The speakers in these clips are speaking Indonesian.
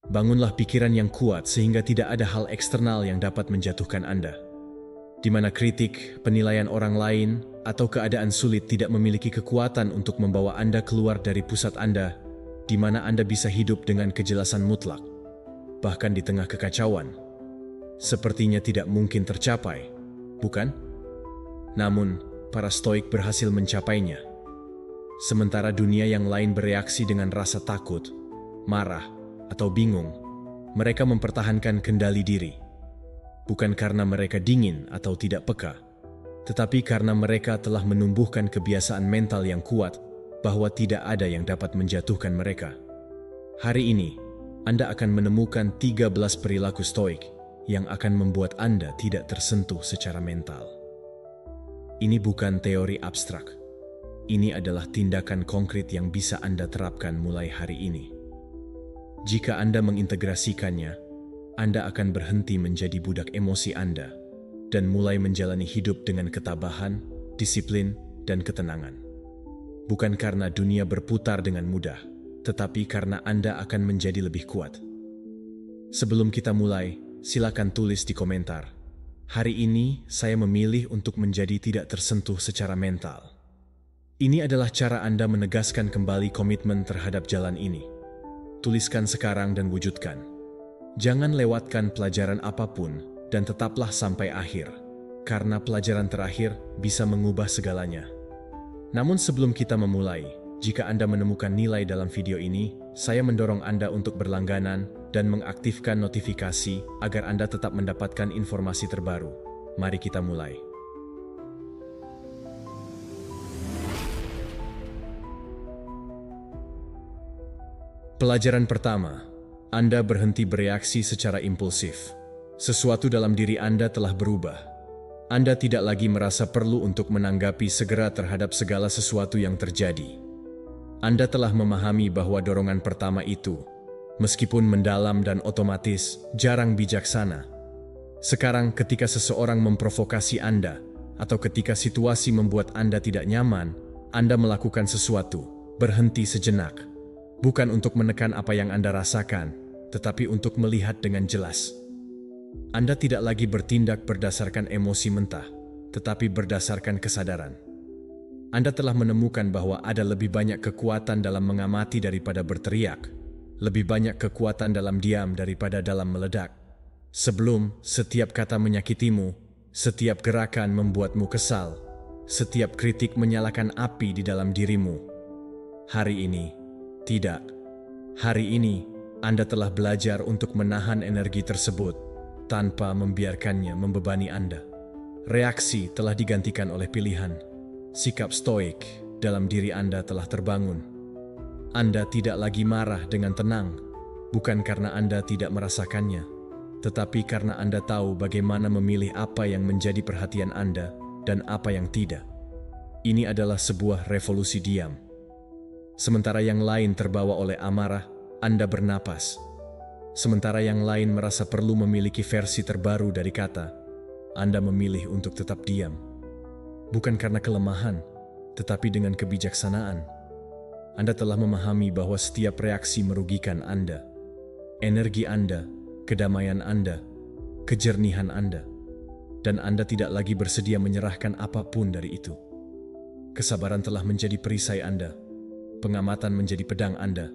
Bangunlah pikiran yang kuat sehingga tidak ada hal eksternal yang dapat menjatuhkan Anda. Di mana kritik, penilaian orang lain, atau keadaan sulit tidak memiliki kekuatan untuk membawa Anda keluar dari pusat Anda, di mana Anda bisa hidup dengan kejelasan mutlak. Bahkan di tengah kekacauan, sepertinya tidak mungkin tercapai, bukan? Namun, para Stoik berhasil mencapainya. Sementara dunia yang lain bereaksi dengan rasa takut, marah, atau bingung, mereka mempertahankan kendali diri. Bukan karena mereka dingin atau tidak peka, tetapi karena mereka telah menumbuhkan kebiasaan mental yang kuat bahwa tidak ada yang dapat menjatuhkan mereka. Hari ini, Anda akan menemukan 13 perilaku Stoik yang akan membuat Anda tidak tersentuh secara mental. Ini bukan teori abstrak. Ini adalah tindakan konkret yang bisa Anda terapkan mulai hari ini. Jika Anda mengintegrasikannya, Anda akan berhenti menjadi budak emosi Anda dan mulai menjalani hidup dengan ketabahan, disiplin, dan ketenangan. Bukan karena dunia berputar dengan mudah, tetapi karena Anda akan menjadi lebih kuat. Sebelum kita mulai, silakan tulis di komentar, "Hari ini saya memilih untuk menjadi tidak tersentuh secara mental." Ini adalah cara Anda menegaskan kembali komitmen terhadap jalan ini. Tuliskan sekarang dan wujudkan. Jangan lewatkan pelajaran apapun dan tetaplah sampai akhir, karena pelajaran terakhir bisa mengubah segalanya. Namun sebelum kita memulai, jika Anda menemukan nilai dalam video ini, saya mendorong Anda untuk berlangganan dan mengaktifkan notifikasi agar Anda tetap mendapatkan informasi terbaru. Mari kita mulai. Pelajaran pertama, Anda berhenti bereaksi secara impulsif. Sesuatu dalam diri Anda telah berubah. Anda tidak lagi merasa perlu untuk menanggapi segera terhadap segala sesuatu yang terjadi. Anda telah memahami bahwa dorongan pertama itu, meskipun mendalam dan otomatis, jarang bijaksana. Sekarang ketika seseorang memprovokasi Anda, atau ketika situasi membuat Anda tidak nyaman, Anda melakukan sesuatu, berhenti sejenak. Bukan untuk menekan apa yang Anda rasakan, tetapi untuk melihat dengan jelas. Anda tidak lagi bertindak berdasarkan emosi mentah, tetapi berdasarkan kesadaran. Anda telah menemukan bahwa ada lebih banyak kekuatan dalam mengamati daripada berteriak, lebih banyak kekuatan dalam diam daripada dalam meledak. Sebelum setiap kata menyakitimu, setiap gerakan membuatmu kesal, setiap kritik menyalakan api di dalam dirimu. Hari ini, tidak. Hari ini, Anda telah belajar untuk menahan energi tersebut tanpa membiarkannya membebani Anda. Reaksi telah digantikan oleh pilihan. Sikap stoik dalam diri Anda telah terbangun. Anda tidak lagi marah dengan tenang, bukan karena Anda tidak merasakannya, tetapi karena Anda tahu bagaimana memilih apa yang menjadi perhatian Anda dan apa yang tidak. Ini adalah sebuah revolusi diam. Sementara yang lain terbawa oleh amarah, Anda bernapas. Sementara yang lain merasa perlu memiliki versi terbaru dari kata, Anda memilih untuk tetap diam. Bukan karena kelemahan, tetapi dengan kebijaksanaan. Anda telah memahami bahwa setiap reaksi merugikan Anda. Energi Anda, kedamaian Anda, kejernihan Anda. Dan Anda tidak lagi bersedia menyerahkan apapun dari itu. Kesabaran telah menjadi perisai Anda. Pengamatan menjadi pedang Anda.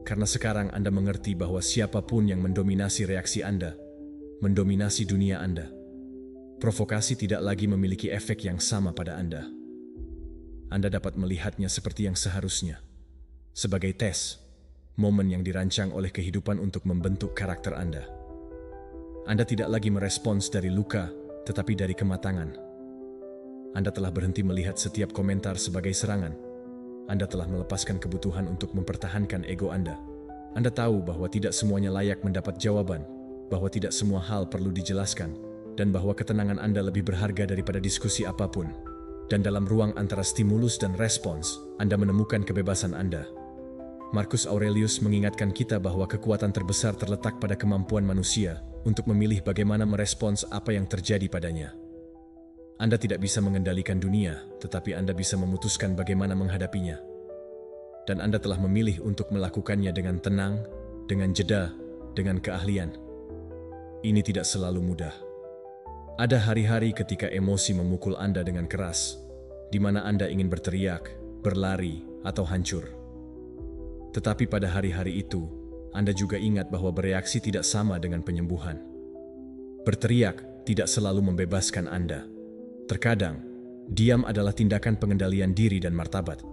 Karena sekarang Anda mengerti bahwa siapapun yang mendominasi reaksi Anda, mendominasi dunia Anda. Provokasi tidak lagi memiliki efek yang sama pada Anda. Anda dapat melihatnya seperti yang seharusnya. Sebagai tes, momen yang dirancang oleh kehidupan untuk membentuk karakter Anda. Anda tidak lagi merespons dari luka, tetapi dari kematangan. Anda telah berhenti melihat setiap komentar sebagai serangan. Anda telah melepaskan kebutuhan untuk mempertahankan ego Anda. Anda tahu bahwa tidak semuanya layak mendapat jawaban, bahwa tidak semua hal perlu dijelaskan, dan bahwa ketenangan Anda lebih berharga daripada diskusi apapun. Dan dalam ruang antara stimulus dan respons, Anda menemukan kebebasan Anda. Marcus Aurelius mengingatkan kita bahwa kekuatan terbesar terletak pada kemampuan manusia untuk memilih bagaimana merespons apa yang terjadi padanya. Anda tidak bisa mengendalikan dunia, tetapi Anda bisa memutuskan bagaimana menghadapinya. Dan Anda telah memilih untuk melakukannya dengan tenang, dengan jeda, dengan keahlian. Ini tidak selalu mudah. Ada hari-hari ketika emosi memukul Anda dengan keras, di mana Anda ingin berteriak, berlari, atau hancur. Tetapi pada hari-hari itu, Anda juga ingat bahwa bereaksi tidak sama dengan penyembuhan. Berteriak tidak selalu membebaskan Anda. Terkadang, diam adalah tindakan pengendalian diri dan martabat.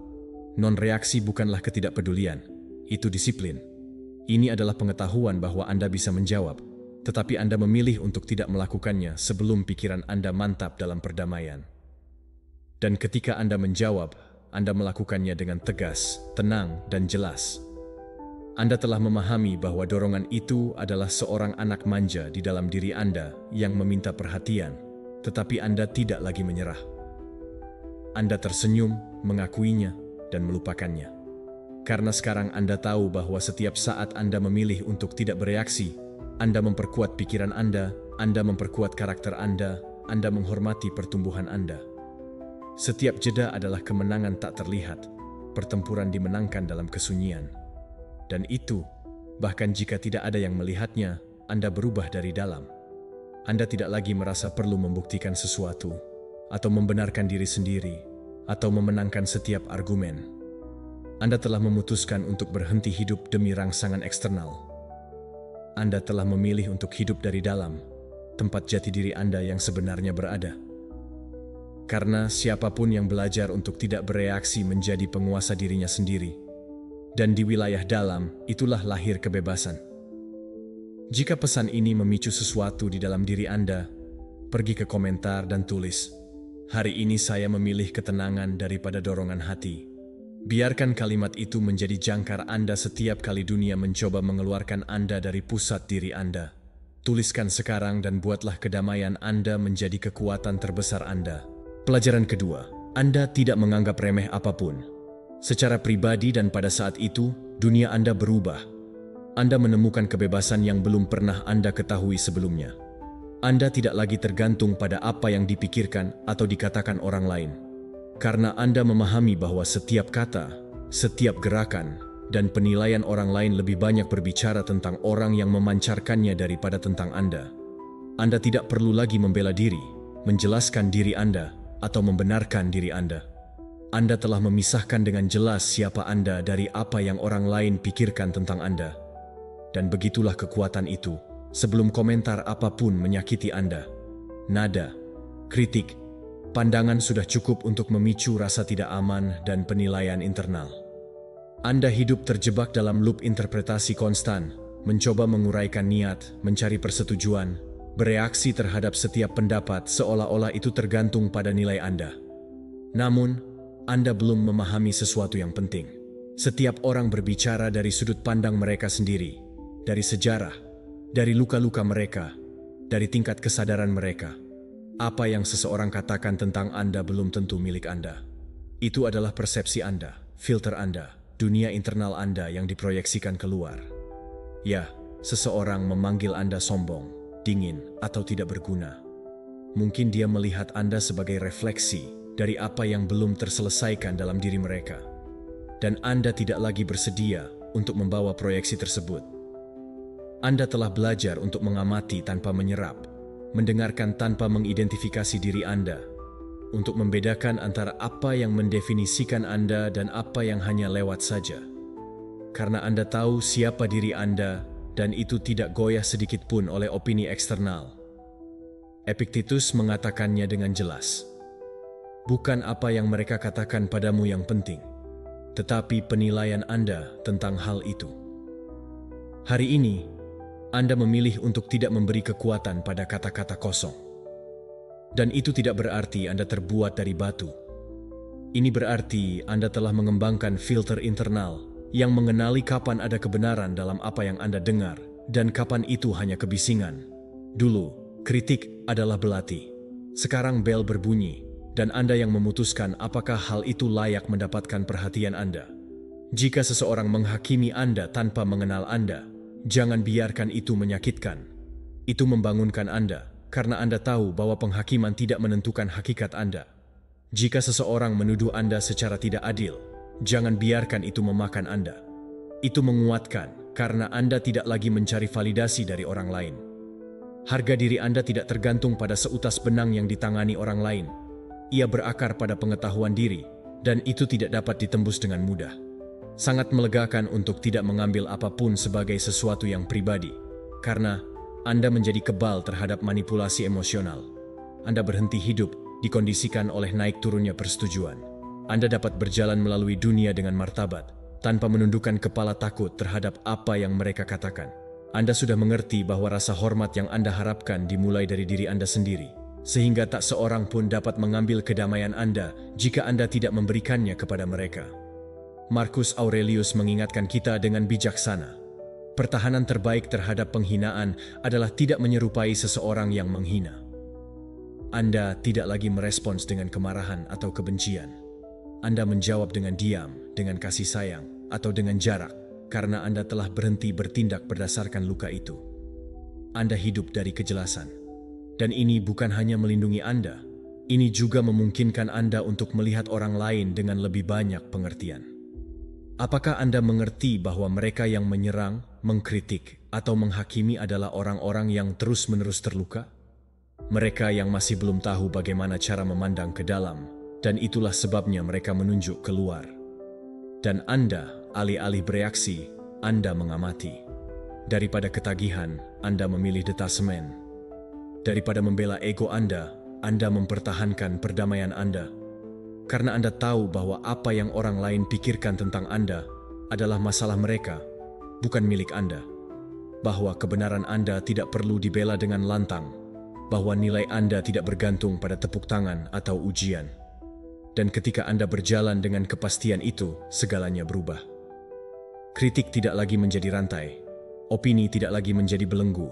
Non-reaksi bukanlah ketidakpedulian, itu disiplin. Ini adalah pengetahuan bahwa Anda bisa menjawab, tetapi Anda memilih untuk tidak melakukannya sebelum pikiran Anda mantap dalam perdamaian. Dan ketika Anda menjawab, Anda melakukannya dengan tegas, tenang, dan jelas. Anda telah memahami bahwa dorongan itu adalah seorang anak manja di dalam diri Anda yang meminta perhatian, tetapi Anda tidak lagi menyerah. Anda tersenyum, mengakuinya, dan melupakannya. Karena sekarang Anda tahu bahwa setiap saat Anda memilih untuk tidak bereaksi, Anda memperkuat pikiran Anda memperkuat karakter Anda menghormati pertumbuhan Anda. Setiap jeda adalah kemenangan tak terlihat, pertempuran dimenangkan dalam kesunyian. Dan itu, bahkan jika tidak ada yang melihatnya, Anda berubah dari dalam. Anda tidak lagi merasa perlu membuktikan sesuatu, atau membenarkan diri sendiri, atau memenangkan setiap argumen. Anda telah memutuskan untuk berhenti hidup demi rangsangan eksternal. Anda telah memilih untuk hidup dari dalam, tempat jati diri Anda yang sebenarnya berada. Karena siapapun yang belajar untuk tidak bereaksi menjadi penguasa dirinya sendiri. Dan di wilayah dalam, itulah lahir kebebasan. Jika pesan ini memicu sesuatu di dalam diri Anda, pergi ke komentar dan tulis, "Hari ini saya memilih ketenangan daripada dorongan hati." Biarkan kalimat itu menjadi jangkar Anda setiap kali dunia mencoba mengeluarkan Anda dari pusat diri Anda. Tuliskan sekarang dan buatlah kedamaian Anda menjadi kekuatan terbesar Anda. Pelajaran kedua, Anda tidak menganggap remeh apapun. Secara pribadi dan pada saat itu, dunia Anda berubah. Anda menemukan kebebasan yang belum pernah Anda ketahui sebelumnya. Anda tidak lagi tergantung pada apa yang dipikirkan atau dikatakan orang lain. Karena Anda memahami bahwa setiap kata, setiap gerakan, dan penilaian orang lain lebih banyak berbicara tentang orang yang memancarkannya daripada tentang Anda. Anda tidak perlu lagi membela diri, menjelaskan diri Anda, atau membenarkan diri Anda. Anda telah memisahkan dengan jelas siapa Anda dari apa yang orang lain pikirkan tentang Anda. Dan begitulah kekuatan itu, sebelum komentar apapun menyakiti Anda. Nada, kritik, pandangan sudah cukup untuk memicu rasa tidak aman dan penilaian internal. Anda hidup terjebak dalam loop interpretasi konstan, mencoba menguraikan niat, mencari persetujuan, bereaksi terhadap setiap pendapat seolah-olah itu tergantung pada nilai Anda. Namun, Anda belum memahami sesuatu yang penting. Setiap orang berbicara dari sudut pandang mereka sendiri, dari sejarah, dari luka-luka mereka, dari tingkat kesadaran mereka. Apa yang seseorang katakan tentang Anda belum tentu milik Anda. Itu adalah persepsi Anda, filter Anda, dunia internal Anda yang diproyeksikan keluar. Ya, seseorang memanggil Anda sombong, dingin, atau tidak berguna. Mungkin dia melihat Anda sebagai refleksi dari apa yang belum terselesaikan dalam diri mereka. Dan Anda tidak lagi bersedia untuk membawa proyeksi tersebut. Anda telah belajar untuk mengamati tanpa menyerap, mendengarkan tanpa mengidentifikasi diri Anda, untuk membedakan antara apa yang mendefinisikan Anda dan apa yang hanya lewat saja. Karena Anda tahu siapa diri Anda, dan itu tidak goyah sedikit pun oleh opini eksternal. Epictetus mengatakannya dengan jelas. Bukan apa yang mereka katakan padamu yang penting, tetapi penilaian Anda tentang hal itu. Hari ini, Anda memilih untuk tidak memberi kekuatan pada kata-kata kosong. Dan itu tidak berarti Anda terbuat dari batu. Ini berarti Anda telah mengembangkan filter internal yang mengenali kapan ada kebenaran dalam apa yang Anda dengar dan kapan itu hanya kebisingan. Dulu, kritik adalah belati. Sekarang bel berbunyi, dan Anda yang memutuskan apakah hal itu layak mendapatkan perhatian Anda. Jika seseorang menghakimi Anda tanpa mengenal Anda, jangan biarkan itu menyakitkan. Itu membangunkan Anda, karena Anda tahu bahwa penghakiman tidak menentukan hakikat Anda. Jika seseorang menuduh Anda secara tidak adil, jangan biarkan itu memakan Anda. Itu menguatkan, karena Anda tidak lagi mencari validasi dari orang lain. Harga diri Anda tidak tergantung pada seutas benang yang ditangani orang lain. Ia berakar pada pengetahuan diri, dan itu tidak dapat ditembus dengan mudah. Sangat melegakan untuk tidak mengambil apapun sebagai sesuatu yang pribadi, karena Anda menjadi kebal terhadap manipulasi emosional. Anda berhenti hidup dikondisikan oleh naik turunnya persetujuan. Anda dapat berjalan melalui dunia dengan martabat, tanpa menundukkan kepala takut terhadap apa yang mereka katakan. Anda sudah mengerti bahwa rasa hormat yang Anda harapkan dimulai dari diri Anda sendiri, sehingga tak seorang pun dapat mengambil kedamaian Anda jika Anda tidak memberikannya kepada mereka. Marcus Aurelius mengingatkan kita dengan bijaksana. Pertahanan terbaik terhadap penghinaan adalah tidak menyerupai seseorang yang menghina. Anda tidak lagi merespons dengan kemarahan atau kebencian. Anda menjawab dengan diam, dengan kasih sayang, atau dengan jarak, karena Anda telah berhenti bertindak berdasarkan luka itu. Anda hidup dari kejelasan. Dan ini bukan hanya melindungi Anda, ini juga memungkinkan Anda untuk melihat orang lain dengan lebih banyak pengertian. Apakah Anda mengerti bahwa mereka yang menyerang, mengkritik, atau menghakimi adalah orang-orang yang terus-menerus terluka? Mereka yang masih belum tahu bagaimana cara memandang ke dalam, dan itulah sebabnya mereka menunjuk keluar. Dan Anda, alih-alih bereaksi, Anda mengamati. Daripada ketagihan, Anda memilih detasemen. Daripada membela ego Anda mempertahankan perdamaian Anda. Karena Anda tahu bahwa apa yang orang lain pikirkan tentang Anda adalah masalah mereka, bukan milik Anda. Bahwa kebenaran Anda tidak perlu dibela dengan lantang. Bahwa nilai Anda tidak bergantung pada tepuk tangan atau ujian. Dan ketika Anda berjalan dengan kepastian itu, segalanya berubah. Kritik tidak lagi menjadi rantai. Opini tidak lagi menjadi belenggu.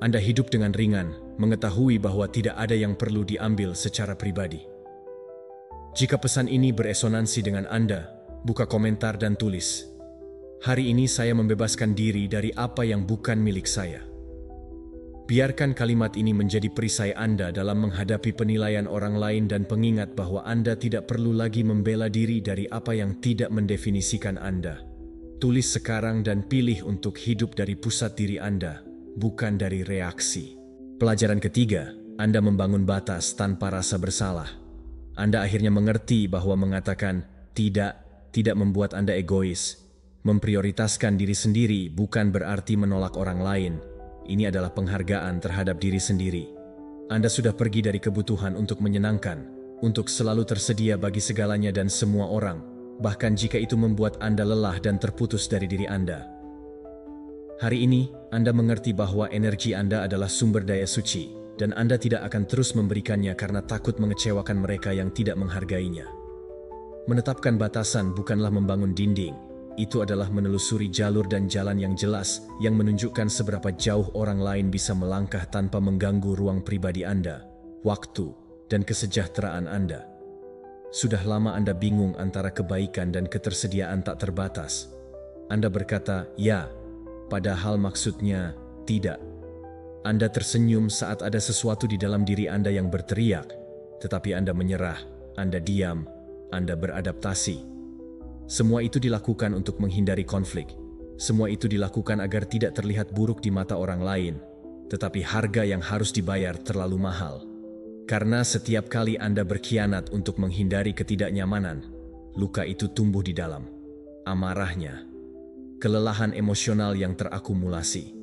Anda hidup dengan ringan, mengetahui bahwa tidak ada yang perlu diambil secara pribadi. Jika pesan ini beresonansi dengan Anda, buka komentar dan tulis. Hari ini saya membebaskan diri dari apa yang bukan milik saya. Biarkan kalimat ini menjadi perisai Anda dalam menghadapi penilaian orang lain dan pengingat bahwa Anda tidak perlu lagi membela diri dari apa yang tidak mendefinisikan Anda. Tulis sekarang dan pilih untuk hidup dari pusat diri Anda, bukan dari reaksi. Pelajaran ketiga, Anda membangun batas tanpa rasa bersalah. Anda akhirnya mengerti bahwa mengatakan tidak membuat Anda egois. Memprioritaskan diri sendiri bukan berarti menolak orang lain. Ini adalah penghargaan terhadap diri sendiri. Anda sudah pergi dari kebutuhan untuk menyenangkan, untuk selalu tersedia bagi segalanya dan semua orang, bahkan jika itu membuat Anda lelah dan terputus dari diri Anda. Hari ini, Anda mengerti bahwa energi Anda adalah sumber daya suci, dan Anda tidak akan terus memberikannya karena takut mengecewakan mereka yang tidak menghargainya. Menetapkan batasan bukanlah membangun dinding. Itu adalah menelusuri jalur dan jalan yang jelas yang menunjukkan seberapa jauh orang lain bisa melangkah tanpa mengganggu ruang pribadi Anda, waktu, dan kesejahteraan Anda. Sudah lama Anda bingung antara kebaikan dan ketersediaan tak terbatas. Anda berkata, ya, padahal maksudnya tidak. Anda tersenyum saat ada sesuatu di dalam diri Anda yang berteriak, tetapi Anda menyerah, Anda diam, Anda beradaptasi. Semua itu dilakukan untuk menghindari konflik. Semua itu dilakukan agar tidak terlihat buruk di mata orang lain. Tetapi harga yang harus dibayar terlalu mahal. Karena setiap kali Anda berkhianat untuk menghindari ketidaknyamanan, luka itu tumbuh di dalam. Amarahnya, kelelahan emosional yang terakumulasi.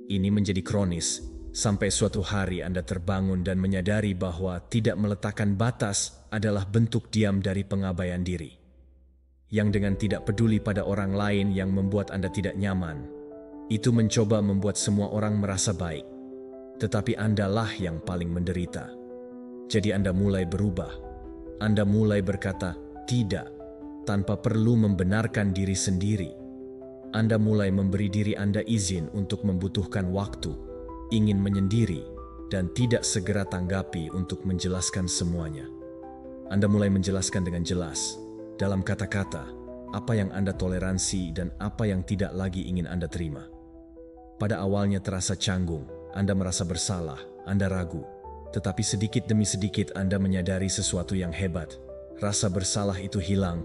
Ini menjadi kronis, sampai suatu hari Anda terbangun dan menyadari bahwa tidak meletakkan batas adalah bentuk diam dari pengabaian diri. Yang dengan tidak peduli pada orang lain yang membuat Anda tidak nyaman, itu mencoba membuat semua orang merasa baik. Tetapi Anda lah yang paling menderita. Jadi Anda mulai berubah. Anda mulai berkata tidak, tanpa perlu membenarkan diri sendiri. Anda mulai memberi diri Anda izin untuk membutuhkan waktu, ingin menyendiri, dan tidak segera tanggapi untuk menjelaskan semuanya. Anda mulai menjelaskan dengan jelas, dalam kata-kata, apa yang Anda toleransi dan apa yang tidak lagi ingin Anda terima. Pada awalnya terasa canggung, Anda merasa bersalah, Anda ragu. Tetapi sedikit demi sedikit Anda menyadari sesuatu yang hebat. Rasa bersalah itu hilang,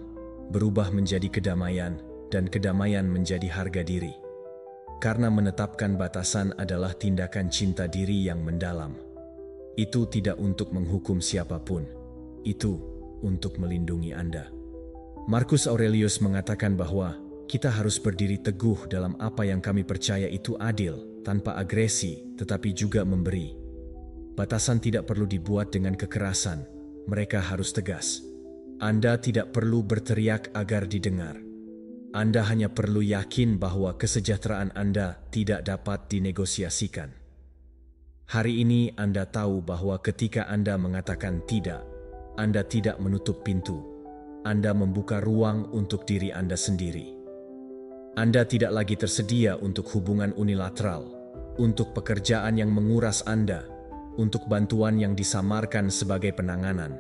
berubah menjadi kedamaian, dan kedamaian menjadi harga diri. Karena menetapkan batasan adalah tindakan cinta diri yang mendalam. Itu tidak untuk menghukum siapapun, itu untuk melindungi Anda. Marcus Aurelius mengatakan bahwa kita harus berdiri teguh dalam apa yang kami percaya itu adil, tanpa agresi, tetapi juga memberi. Batasan tidak perlu dibuat dengan kekerasan, mereka harus tegas. Anda tidak perlu berteriak agar didengar. Anda hanya perlu yakin bahwa kesejahteraan Anda tidak dapat dinegosiasikan. Hari ini Anda tahu bahwa ketika Anda mengatakan tidak, Anda tidak menutup pintu. Anda membuka ruang untuk diri Anda sendiri. Anda tidak lagi tersedia untuk hubungan unilateral, untuk pekerjaan yang menguras Anda, untuk bantuan yang disamarkan sebagai penanganan.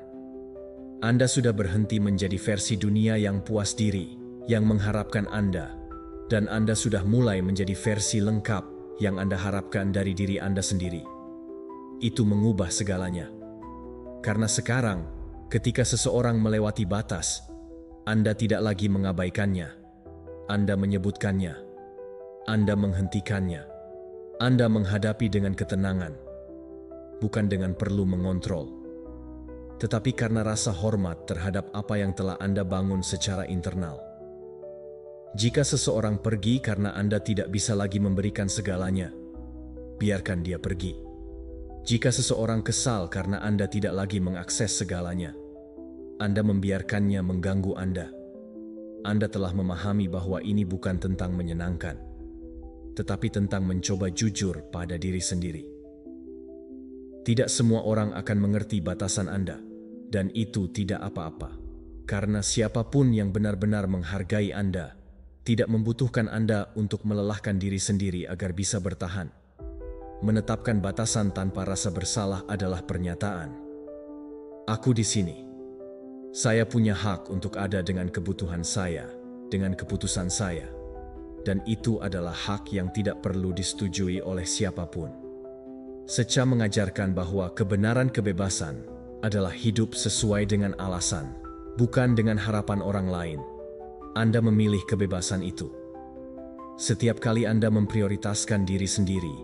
Anda sudah berhenti menjadi versi dunia yang puas diri, yang mengharapkan Anda, dan Anda sudah mulai menjadi versi lengkap yang Anda harapkan dari diri Anda sendiri. Itu mengubah segalanya. Karena sekarang, ketika seseorang melewati batas, Anda tidak lagi mengabaikannya. Anda menyebutkannya. Anda menghentikannya. Anda menghadapi dengan ketenangan, bukan dengan perlu mengontrol, tetapi karena rasa hormat terhadap apa yang telah Anda bangun secara internal. Jika seseorang pergi karena Anda tidak bisa lagi memberikan segalanya, biarkan dia pergi. Jika seseorang kesal karena Anda tidak lagi mengakses segalanya, Anda membiarkannya mengganggu Anda. Anda telah memahami bahwa ini bukan tentang menyenangkan, tetapi tentang mencoba jujur pada diri sendiri. Tidak semua orang akan mengerti batasan Anda, dan itu tidak apa-apa. Karena siapapun yang benar-benar menghargai Anda, tidak membutuhkan Anda untuk melelahkan diri sendiri agar bisa bertahan. Menetapkan batasan tanpa rasa bersalah adalah pernyataan. Aku di sini. Saya punya hak untuk ada dengan kebutuhan saya, dengan keputusan saya. Dan itu adalah hak yang tidak perlu disetujui oleh siapapun. Seca mengajarkan bahwa kebenaran kebebasan adalah hidup sesuai dengan alasan, bukan dengan harapan orang lain. Anda memilih kebebasan itu. Setiap kali Anda memprioritaskan diri sendiri,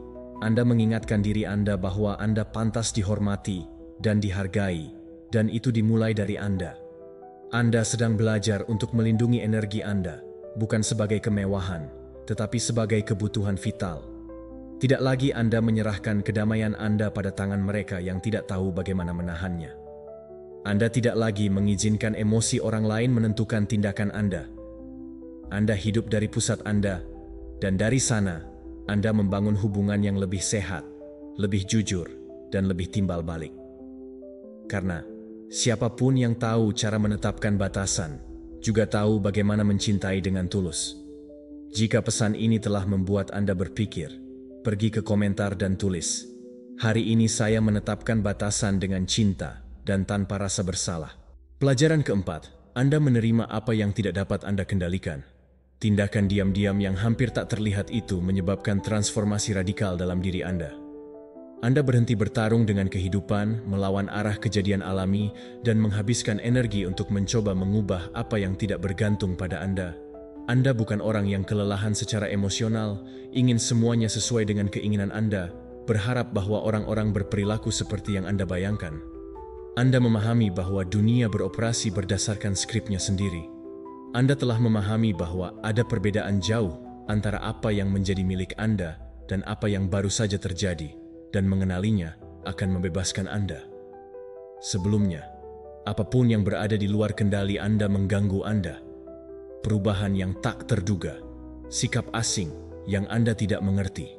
Anda mengingatkan diri Anda bahwa Anda pantas dihormati dan dihargai, dan itu dimulai dari Anda. Anda sedang belajar untuk melindungi energi Anda, bukan sebagai kemewahan, tetapi sebagai kebutuhan vital. Tidak lagi Anda menyerahkan kedamaian Anda pada tangan mereka yang tidak tahu bagaimana menahannya. Anda tidak lagi mengizinkan emosi orang lain menentukan tindakan Anda. Anda hidup dari pusat Anda, dan dari sana, Anda membangun hubungan yang lebih sehat, lebih jujur, dan lebih timbal balik. Karena siapapun yang tahu cara menetapkan batasan, juga tahu bagaimana mencintai dengan tulus. Jika pesan ini telah membuat Anda berpikir, pergi ke komentar dan tulis, "Hari ini saya menetapkan batasan dengan cinta dan tanpa rasa bersalah." Pelajaran keempat, Anda menerima apa yang tidak dapat Anda kendalikan. Tindakan diam-diam yang hampir tak terlihat itu menyebabkan transformasi radikal dalam diri Anda. Anda berhenti bertarung dengan kehidupan, melawan arah kejadian alami, dan menghabiskan energi untuk mencoba mengubah apa yang tidak bergantung pada Anda. Anda bukan orang yang kelelahan secara emosional, ingin semuanya sesuai dengan keinginan Anda, berharap bahwa orang-orang berperilaku seperti yang Anda bayangkan. Anda memahami bahwa dunia beroperasi berdasarkan skripnya sendiri. Anda telah memahami bahwa ada perbedaan jauh antara apa yang menjadi milik Anda dan apa yang baru saja terjadi, dan mengenalinya akan membebaskan Anda. Sebelumnya, apapun yang berada di luar kendali Anda mengganggu Anda. Perubahan yang tak terduga, sikap asing yang Anda tidak mengerti.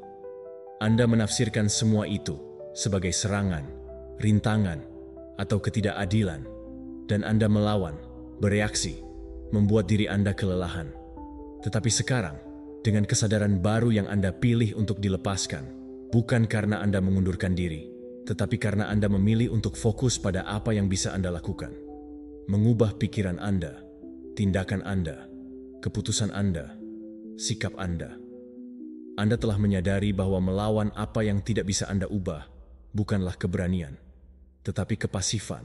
Anda menafsirkan semua itu sebagai serangan, rintangan, atau ketidakadilan, dan Anda melawan, bereaksi, membuat diri Anda kelelahan. Tetapi sekarang, dengan kesadaran baru yang Anda pilih untuk dilepaskan, bukan karena Anda mengundurkan diri, tetapi karena Anda memilih untuk fokus pada apa yang bisa Anda lakukan. Mengubah pikiran Anda, tindakan Anda, keputusan Anda, sikap Anda. Anda telah menyadari bahwa melawan apa yang tidak bisa Anda ubah bukanlah keberanian, tetapi kepasifan.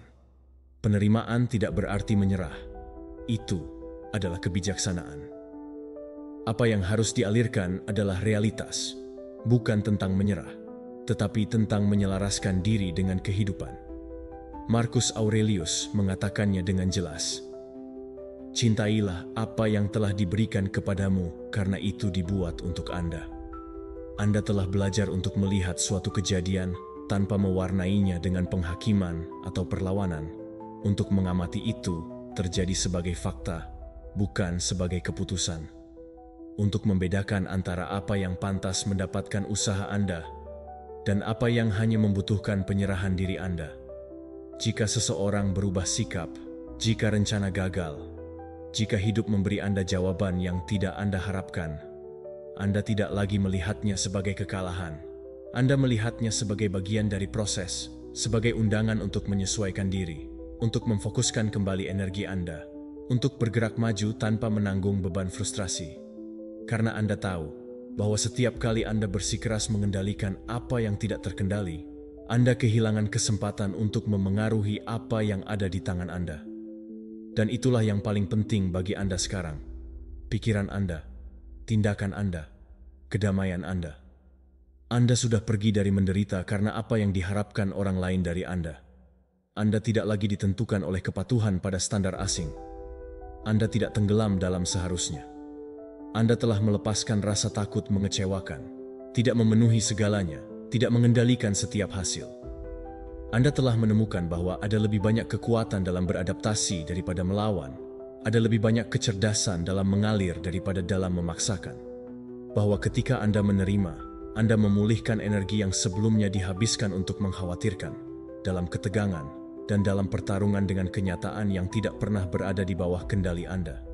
Penerimaan tidak berarti menyerah. Itu adalah kebijaksanaan. Apa yang harus dialirkan adalah realitas, bukan tentang menyerah, tetapi tentang menyelaraskan diri dengan kehidupan. Marcus Aurelius mengatakannya dengan jelas. Cintailah apa yang telah diberikan kepadamu karena itu dibuat untuk Anda. Anda telah belajar untuk melihat suatu kejadian tanpa mewarnainya dengan penghakiman atau perlawanan, untuk mengamati itu terjadi sebagai fakta, bukan sebagai keputusan. Untuk membedakan antara apa yang pantas mendapatkan usaha Anda dan apa yang hanya membutuhkan penyerahan diri Anda. Jika seseorang berubah sikap, jika rencana gagal, jika hidup memberi Anda jawaban yang tidak Anda harapkan, Anda tidak lagi melihatnya sebagai kekalahan. Anda melihatnya sebagai bagian dari proses, sebagai undangan untuk menyesuaikan diri, untuk memfokuskan kembali energi Anda, untuk bergerak maju tanpa menanggung beban frustrasi. Karena Anda tahu bahwa setiap kali Anda bersikeras mengendalikan apa yang tidak terkendali, Anda kehilangan kesempatan untuk memengaruhi apa yang ada di tangan Anda. Dan itulah yang paling penting bagi Anda sekarang. Pikiran Anda, tindakan Anda, kedamaian Anda. Anda sudah pergi dari menderita karena apa yang diharapkan orang lain dari Anda. Anda tidak lagi ditentukan oleh kepatuhan pada standar asing. Anda tidak tenggelam dalam seharusnya. Anda telah melepaskan rasa takut mengecewakan, tidak memenuhi segalanya, tidak mengendalikan setiap hasil. Anda telah menemukan bahwa ada lebih banyak kekuatan dalam beradaptasi daripada melawan, ada lebih banyak kecerdasan dalam mengalir daripada dalam memaksakan. Bahwa ketika Anda menerima, Anda memulihkan energi yang sebelumnya dihabiskan untuk mengkhawatirkan, dalam ketegangan, dan dalam pertarungan dengan kenyataan yang tidak pernah berada di bawah kendali Anda.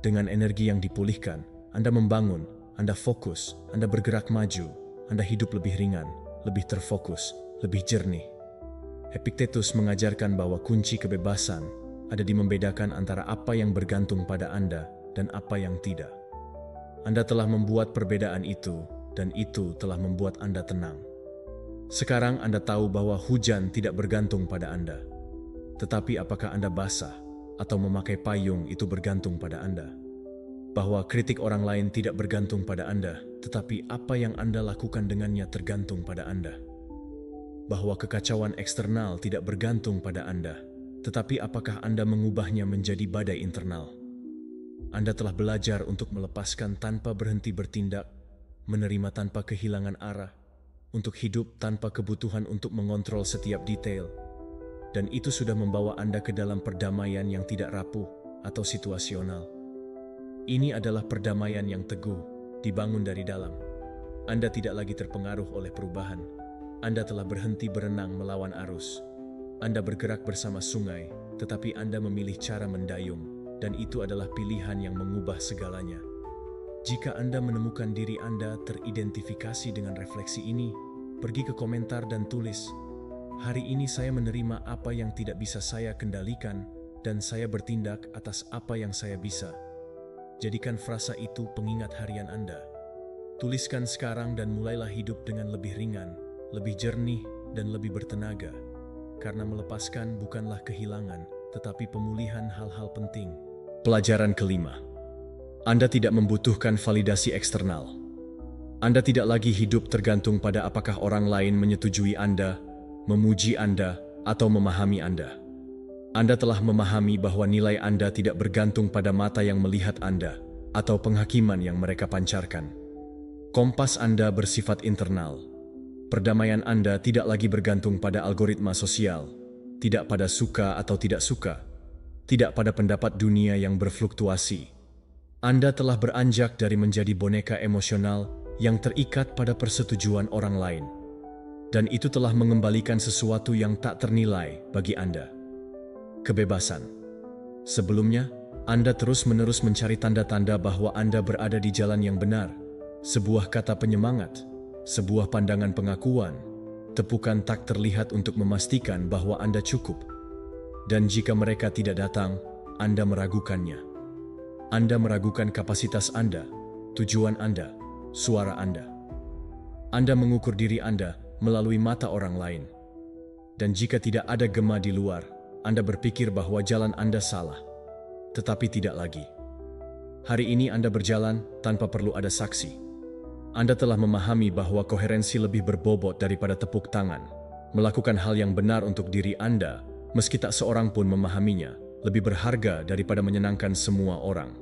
Dengan energi yang dipulihkan, Anda membangun, Anda fokus, Anda bergerak maju, Anda hidup lebih ringan, lebih terfokus, lebih jernih. Epictetus mengajarkan bahwa kunci kebebasan ada di membedakan antara apa yang bergantung pada Anda dan apa yang tidak. Anda telah membuat perbedaan itu, dan itu telah membuat Anda tenang. Sekarang Anda tahu bahwa hujan tidak bergantung pada Anda. Tetapi apakah Anda basah atau memakai payung itu bergantung pada Anda. Bahwa kritik orang lain tidak bergantung pada Anda, tetapi apa yang Anda lakukan dengannya tergantung pada Anda. Bahwa kekacauan eksternal tidak bergantung pada Anda, tetapi apakah Anda mengubahnya menjadi badai internal. Anda telah belajar untuk melepaskan tanpa berhenti bertindak, menerima tanpa kehilangan arah, untuk hidup tanpa kebutuhan untuk mengontrol setiap detail. Dan itu sudah membawa Anda ke dalam perdamaian yang tidak rapuh atau situasional. Ini adalah perdamaian yang teguh, dibangun dari dalam. Anda tidak lagi terpengaruh oleh perubahan. Anda telah berhenti berenang melawan arus. Anda bergerak bersama sungai, tetapi Anda memilih cara mendayung, dan itu adalah pilihan yang mengubah segalanya. Jika Anda menemukan diri Anda teridentifikasi dengan refleksi ini, pergi ke komentar dan tulis, "Hari ini saya menerima apa yang tidak bisa saya kendalikan, dan saya bertindak atas apa yang saya bisa." Jadikan frasa itu pengingat harian Anda. Tuliskan sekarang dan mulailah hidup dengan lebih ringan, lebih jernih, dan lebih bertenaga. Karena melepaskan bukanlah kehilangan, tetapi pemulihan hal-hal penting. Pelajaran kelima. Anda tidak membutuhkan validasi eksternal. Anda tidak lagi hidup tergantung pada apakah orang lain menyetujui Anda, memuji Anda, atau memahami Anda. Anda telah memahami bahwa nilai Anda tidak bergantung pada mata yang melihat Anda, atau penghakiman yang mereka pancarkan. Kompas Anda bersifat internal. Perdamaian Anda tidak lagi bergantung pada algoritma sosial, tidak pada suka atau tidak suka, tidak pada pendapat dunia yang berfluktuasi. Anda telah beranjak dari menjadi boneka emosional yang terikat pada persetujuan orang lain. Dan itu telah mengembalikan sesuatu yang tak ternilai bagi Anda. Kebebasan. Sebelumnya, Anda terus-menerus mencari tanda-tanda bahwa Anda berada di jalan yang benar. Sebuah kata penyemangat, sebuah pandangan pengakuan, tepukan tak terlihat untuk memastikan bahwa Anda cukup. Dan jika mereka tidak datang, Anda meragukannya. Anda meragukan kapasitas Anda, tujuan Anda, suara Anda. Anda mengukur diri Anda melalui mata orang lain. Dan jika tidak ada gema di luar, Anda berpikir bahwa jalan Anda salah. Tetapi tidak lagi. Hari ini Anda berjalan tanpa perlu ada saksi. Anda telah memahami bahwa koherensi lebih berbobot daripada tepuk tangan. Melakukan hal yang benar untuk diri Anda, meski tak seorang pun memahaminya, lebih berharga daripada menyenangkan semua orang.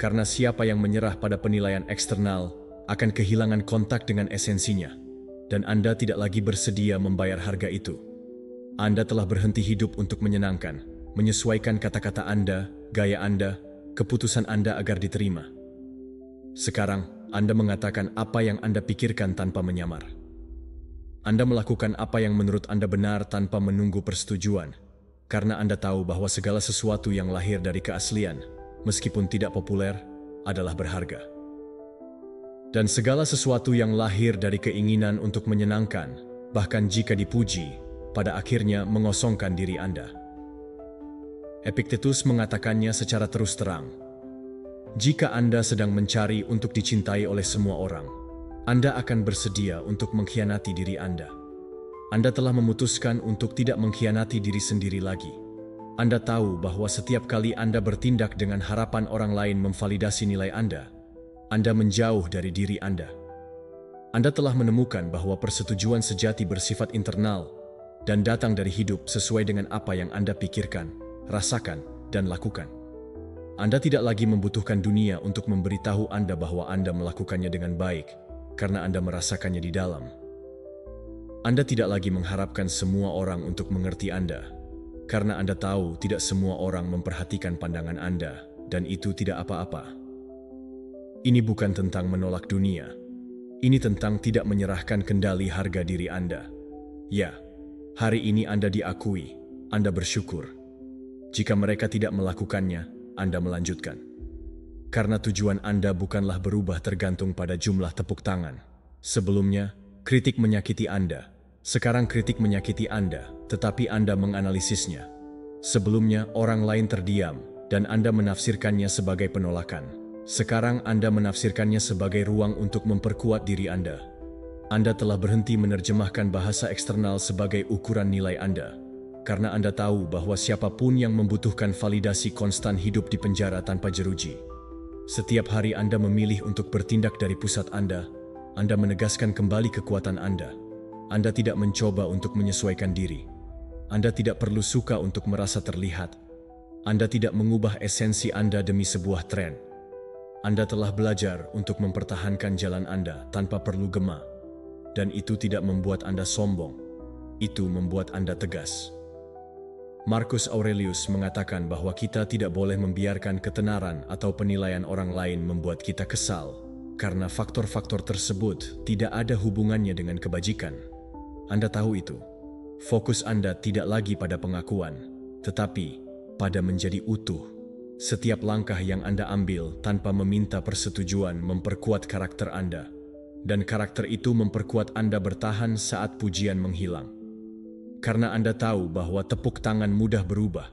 Karena siapa yang menyerah pada penilaian eksternal akan kehilangan kontak dengan esensinya, dan Anda tidak lagi bersedia membayar harga itu. Anda telah berhenti hidup untuk menyenangkan, menyesuaikan kata-kata Anda, gaya Anda, keputusan Anda agar diterima. Sekarang, Anda mengatakan apa yang Anda pikirkan tanpa menyamar. Anda melakukan apa yang menurut Anda benar tanpa menunggu persetujuan, karena Anda tahu bahwa segala sesuatu yang lahir dari keaslian, meskipun tidak populer, adalah berharga. Dan segala sesuatu yang lahir dari keinginan untuk menyenangkan, bahkan jika dipuji, pada akhirnya mengosongkan diri Anda. Epictetus mengatakannya secara terus terang. Jika Anda sedang mencari untuk dicintai oleh semua orang, Anda akan bersedia untuk mengkhianati diri Anda. Anda telah memutuskan untuk tidak mengkhianati diri sendiri lagi. Anda tahu bahwa setiap kali Anda bertindak dengan harapan orang lain memvalidasi nilai Anda menjauh dari diri Anda. Anda telah menemukan bahwa persetujuan sejati bersifat internal dan datang dari hidup sesuai dengan apa yang Anda pikirkan, rasakan, dan lakukan. Anda tidak lagi membutuhkan dunia untuk memberitahu Anda bahwa Anda melakukannya dengan baik, karena Anda merasakannya di dalam. Anda tidak lagi mengharapkan semua orang untuk mengerti Anda, karena Anda tahu tidak semua orang memperhatikan pandangan Anda, dan itu tidak apa-apa. Ini bukan tentang menolak dunia. Ini tentang tidak menyerahkan kendali harga diri Anda. Ya, hari ini Anda diakui, Anda bersyukur. Jika mereka tidak melakukannya, Anda melanjutkan. Karena tujuan Anda bukanlah berubah tergantung pada jumlah tepuk tangan. Sebelumnya, kritik menyakiti Anda. Sekarang kritik menyakiti Anda, tetapi Anda menganalisisnya. Sebelumnya, orang lain terdiam, dan Anda menafsirkannya sebagai penolakan. Sekarang Anda menafsirkannya sebagai ruang untuk memperkuat diri Anda. Anda telah berhenti menerjemahkan bahasa eksternal sebagai ukuran nilai Anda. Karena Anda tahu bahwa siapapun yang membutuhkan validasi konstan hidup di penjara tanpa jeruji. Setiap hari Anda memilih untuk bertindak dari pusat Anda menegaskan kembali kekuatan Anda. Anda tidak mencoba untuk menyesuaikan diri. Anda tidak perlu suka untuk merasa terlihat. Anda tidak mengubah esensi Anda demi sebuah tren. Anda telah belajar untuk mempertahankan jalan Anda tanpa perlu gema. Dan itu tidak membuat Anda sombong. Itu membuat Anda tegas. Marcus Aurelius mengatakan bahwa kita tidak boleh membiarkan ketenaran atau penilaian orang lain membuat kita kesal, karena faktor-faktor tersebut tidak ada hubungannya dengan kebajikan. Anda tahu itu. Fokus Anda tidak lagi pada pengakuan, tetapi pada menjadi utuh. Setiap langkah yang Anda ambil tanpa meminta persetujuan memperkuat karakter Anda, dan karakter itu memperkuat Anda bertahan saat pujian menghilang. Karena Anda tahu bahwa tepuk tangan mudah berubah,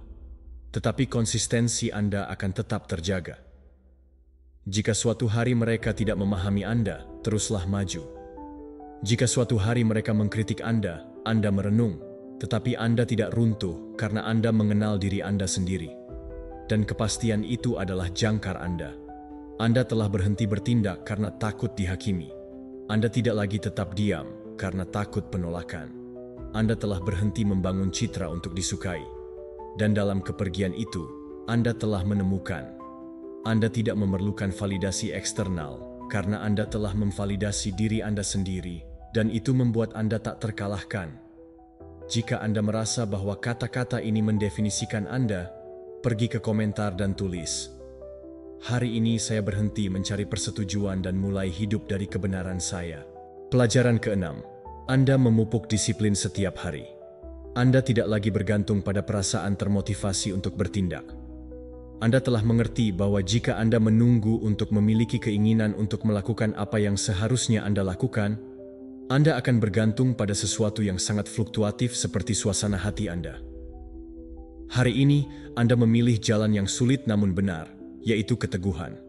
tetapi konsistensi Anda akan tetap terjaga. Jika suatu hari mereka tidak memahami Anda, teruslah maju. Jika suatu hari mereka mengkritik Anda merenung, tetapi Anda tidak runtuh karena Anda mengenal diri Anda sendiri. Dan kepastian itu adalah jangkar Anda. Anda telah berhenti bertindak karena takut dihakimi. Anda tidak lagi tetap diam karena takut penolakan. Anda telah berhenti membangun citra untuk disukai. Dan dalam kepergian itu, Anda telah menemukan. Anda tidak memerlukan validasi eksternal, karena Anda telah memvalidasi diri Anda sendiri, dan itu membuat Anda tak terkalahkan. Jika Anda merasa bahwa kata-kata ini mendefinisikan Anda, pergi ke komentar dan tulis, "Hari ini saya berhenti mencari persetujuan dan mulai hidup dari kebenaran saya." Pelajaran ke-6. Anda memupuk disiplin setiap hari. Anda tidak lagi bergantung pada perasaan termotivasi untuk bertindak. Anda telah mengerti bahwa jika Anda menunggu untuk memiliki keinginan untuk melakukan apa yang seharusnya Anda lakukan, Anda akan bergantung pada sesuatu yang sangat fluktuatif seperti suasana hati Anda. Hari ini, Anda memilih jalan yang sulit namun benar, yaitu keteguhan.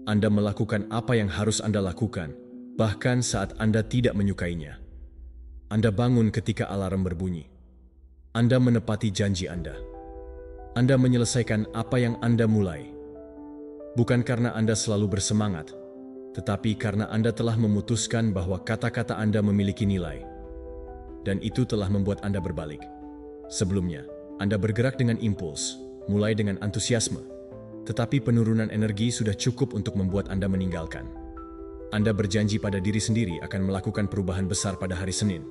Anda melakukan apa yang harus Anda lakukan, bahkan saat Anda tidak menyukainya. Anda bangun ketika alarm berbunyi. Anda menepati janji Anda. Anda menyelesaikan apa yang Anda mulai. Bukan karena Anda selalu bersemangat, tetapi karena Anda telah memutuskan bahwa kata-kata Anda memiliki nilai. Dan itu telah membuat Anda berbalik. Sebelumnya, Anda bergerak dengan impuls, mulai dengan antusiasme, tetapi penurunan energi sudah cukup untuk membuat Anda meninggalkan. Anda berjanji pada diri sendiri akan melakukan perubahan besar pada hari Senin,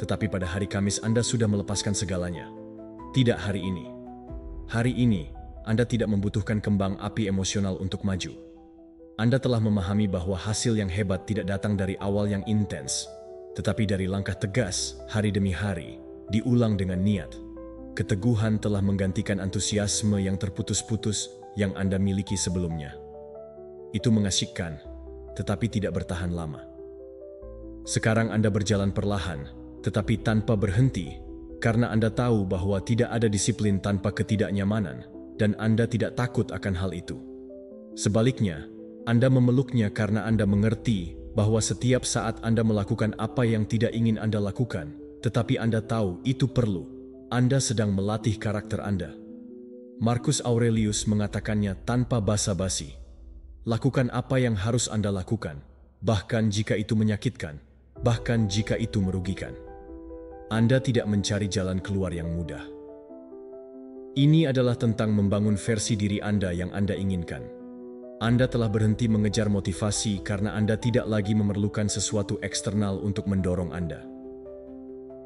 tetapi pada hari Kamis Anda sudah melepaskan segalanya. Tidak hari ini. Hari ini, Anda tidak membutuhkan kembang api emosional untuk maju. Anda telah memahami bahwa hasil yang hebat tidak datang dari awal yang intens, tetapi dari langkah tegas, hari demi hari, diulang dengan niat. Keteguhan telah menggantikan antusiasme yang terputus-putus yang Anda miliki sebelumnya. Itu mengasyikkan, tetapi tidak bertahan lama. Sekarang Anda berjalan perlahan, tetapi tanpa berhenti, karena Anda tahu bahwa tidak ada disiplin tanpa ketidaknyamanan, dan Anda tidak takut akan hal itu. Sebaliknya, Anda memeluknya karena Anda mengerti bahwa setiap saat Anda melakukan apa yang tidak ingin Anda lakukan, tetapi Anda tahu itu perlu, Anda sedang melatih karakter Anda. Marcus Aurelius mengatakannya tanpa basa-basi. Lakukan apa yang harus Anda lakukan, bahkan jika itu menyakitkan, bahkan jika itu merugikan. Anda tidak mencari jalan keluar yang mudah. Ini adalah tentang membangun versi diri Anda yang Anda inginkan. Anda telah berhenti mengejar motivasi karena Anda tidak lagi memerlukan sesuatu eksternal untuk mendorong Anda.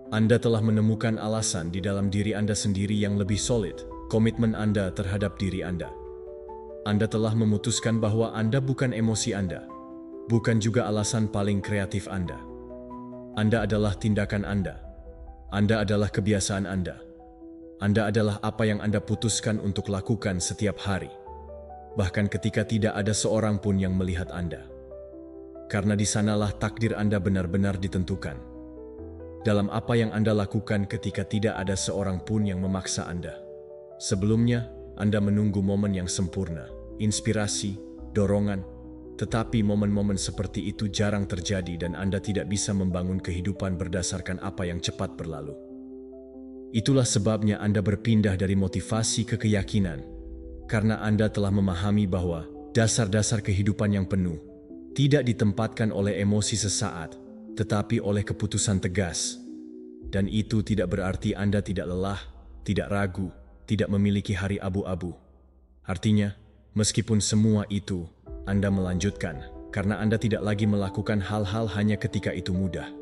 Anda telah menemukan alasan di dalam diri Anda sendiri yang lebih solid, komitmen Anda terhadap diri Anda. Anda telah memutuskan bahwa Anda bukan emosi Anda, bukan juga alasan paling kreatif Anda. Anda adalah tindakan Anda. Anda adalah kebiasaan Anda. Anda adalah apa yang Anda putuskan untuk lakukan setiap hari, bahkan ketika tidak ada seorang pun yang melihat Anda. Karena di sanalah takdir Anda benar-benar ditentukan. Dalam apa yang Anda lakukan ketika tidak ada seorang pun yang memaksa Anda. Sebelumnya, Anda menunggu momen yang sempurna, inspirasi, dorongan, tetapi momen-momen seperti itu jarang terjadi dan Anda tidak bisa membangun kehidupan berdasarkan apa yang cepat berlalu. Itulah sebabnya Anda berpindah dari motivasi ke keyakinan, karena Anda telah memahami bahwa dasar-dasar kehidupan yang penuh tidak ditempatkan oleh emosi sesaat, tetapi oleh keputusan tegas. Dan itu tidak berarti Anda tidak lelah, tidak ragu, tidak memiliki hari abu-abu. Artinya, meskipun semua itu, Anda melanjutkan, karena Anda tidak lagi melakukan hal-hal hanya ketika itu mudah.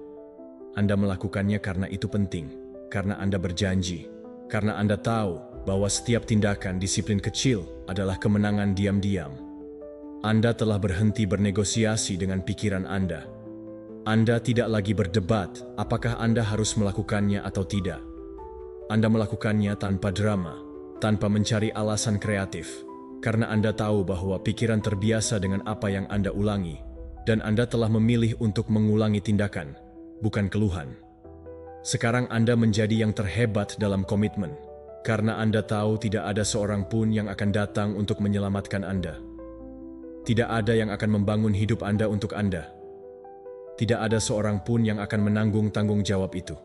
Anda melakukannya karena itu penting, karena Anda berjanji, karena Anda tahu bahwa setiap tindakan disiplin kecil adalah kemenangan diam-diam. Anda telah berhenti bernegosiasi dengan pikiran Anda. Anda tidak lagi berdebat apakah Anda harus melakukannya atau tidak. Anda melakukannya tanpa drama, tanpa mencari alasan kreatif, karena Anda tahu bahwa pikiran terbiasa dengan apa yang Anda ulangi, dan Anda telah memilih untuk mengulangi tindakan, bukan keluhan. Sekarang Anda menjadi yang terhebat dalam komitmen, karena Anda tahu tidak ada seorang pun yang akan datang untuk menyelamatkan Anda. Tidak ada yang akan membangun hidup Anda untuk Anda. Tidak ada seorang pun yang akan menanggung tanggung jawab itu.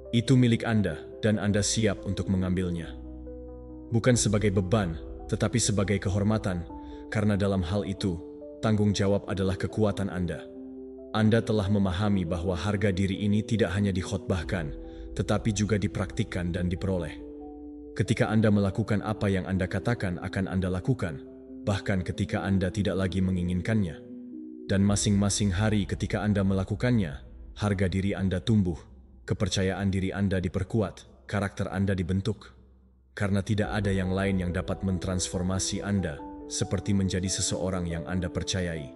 Itu milik Anda, dan Anda siap untuk mengambilnya. Bukan sebagai beban, tetapi sebagai kehormatan, karena dalam hal itu, tanggung jawab adalah kekuatan Anda. Anda telah memahami bahwa harga diri ini tidak hanya dikhotbahkan, tetapi juga dipraktikkan dan diperoleh. Ketika Anda melakukan apa yang Anda katakan akan Anda lakukan, bahkan ketika Anda tidak lagi menginginkannya. Dan masing-masing hari ketika Anda melakukannya, harga diri Anda tumbuh, kepercayaan diri Anda diperkuat, karakter Anda dibentuk. Karena tidak ada yang lain yang dapat mentransformasi Anda seperti menjadi seseorang yang Anda percayai.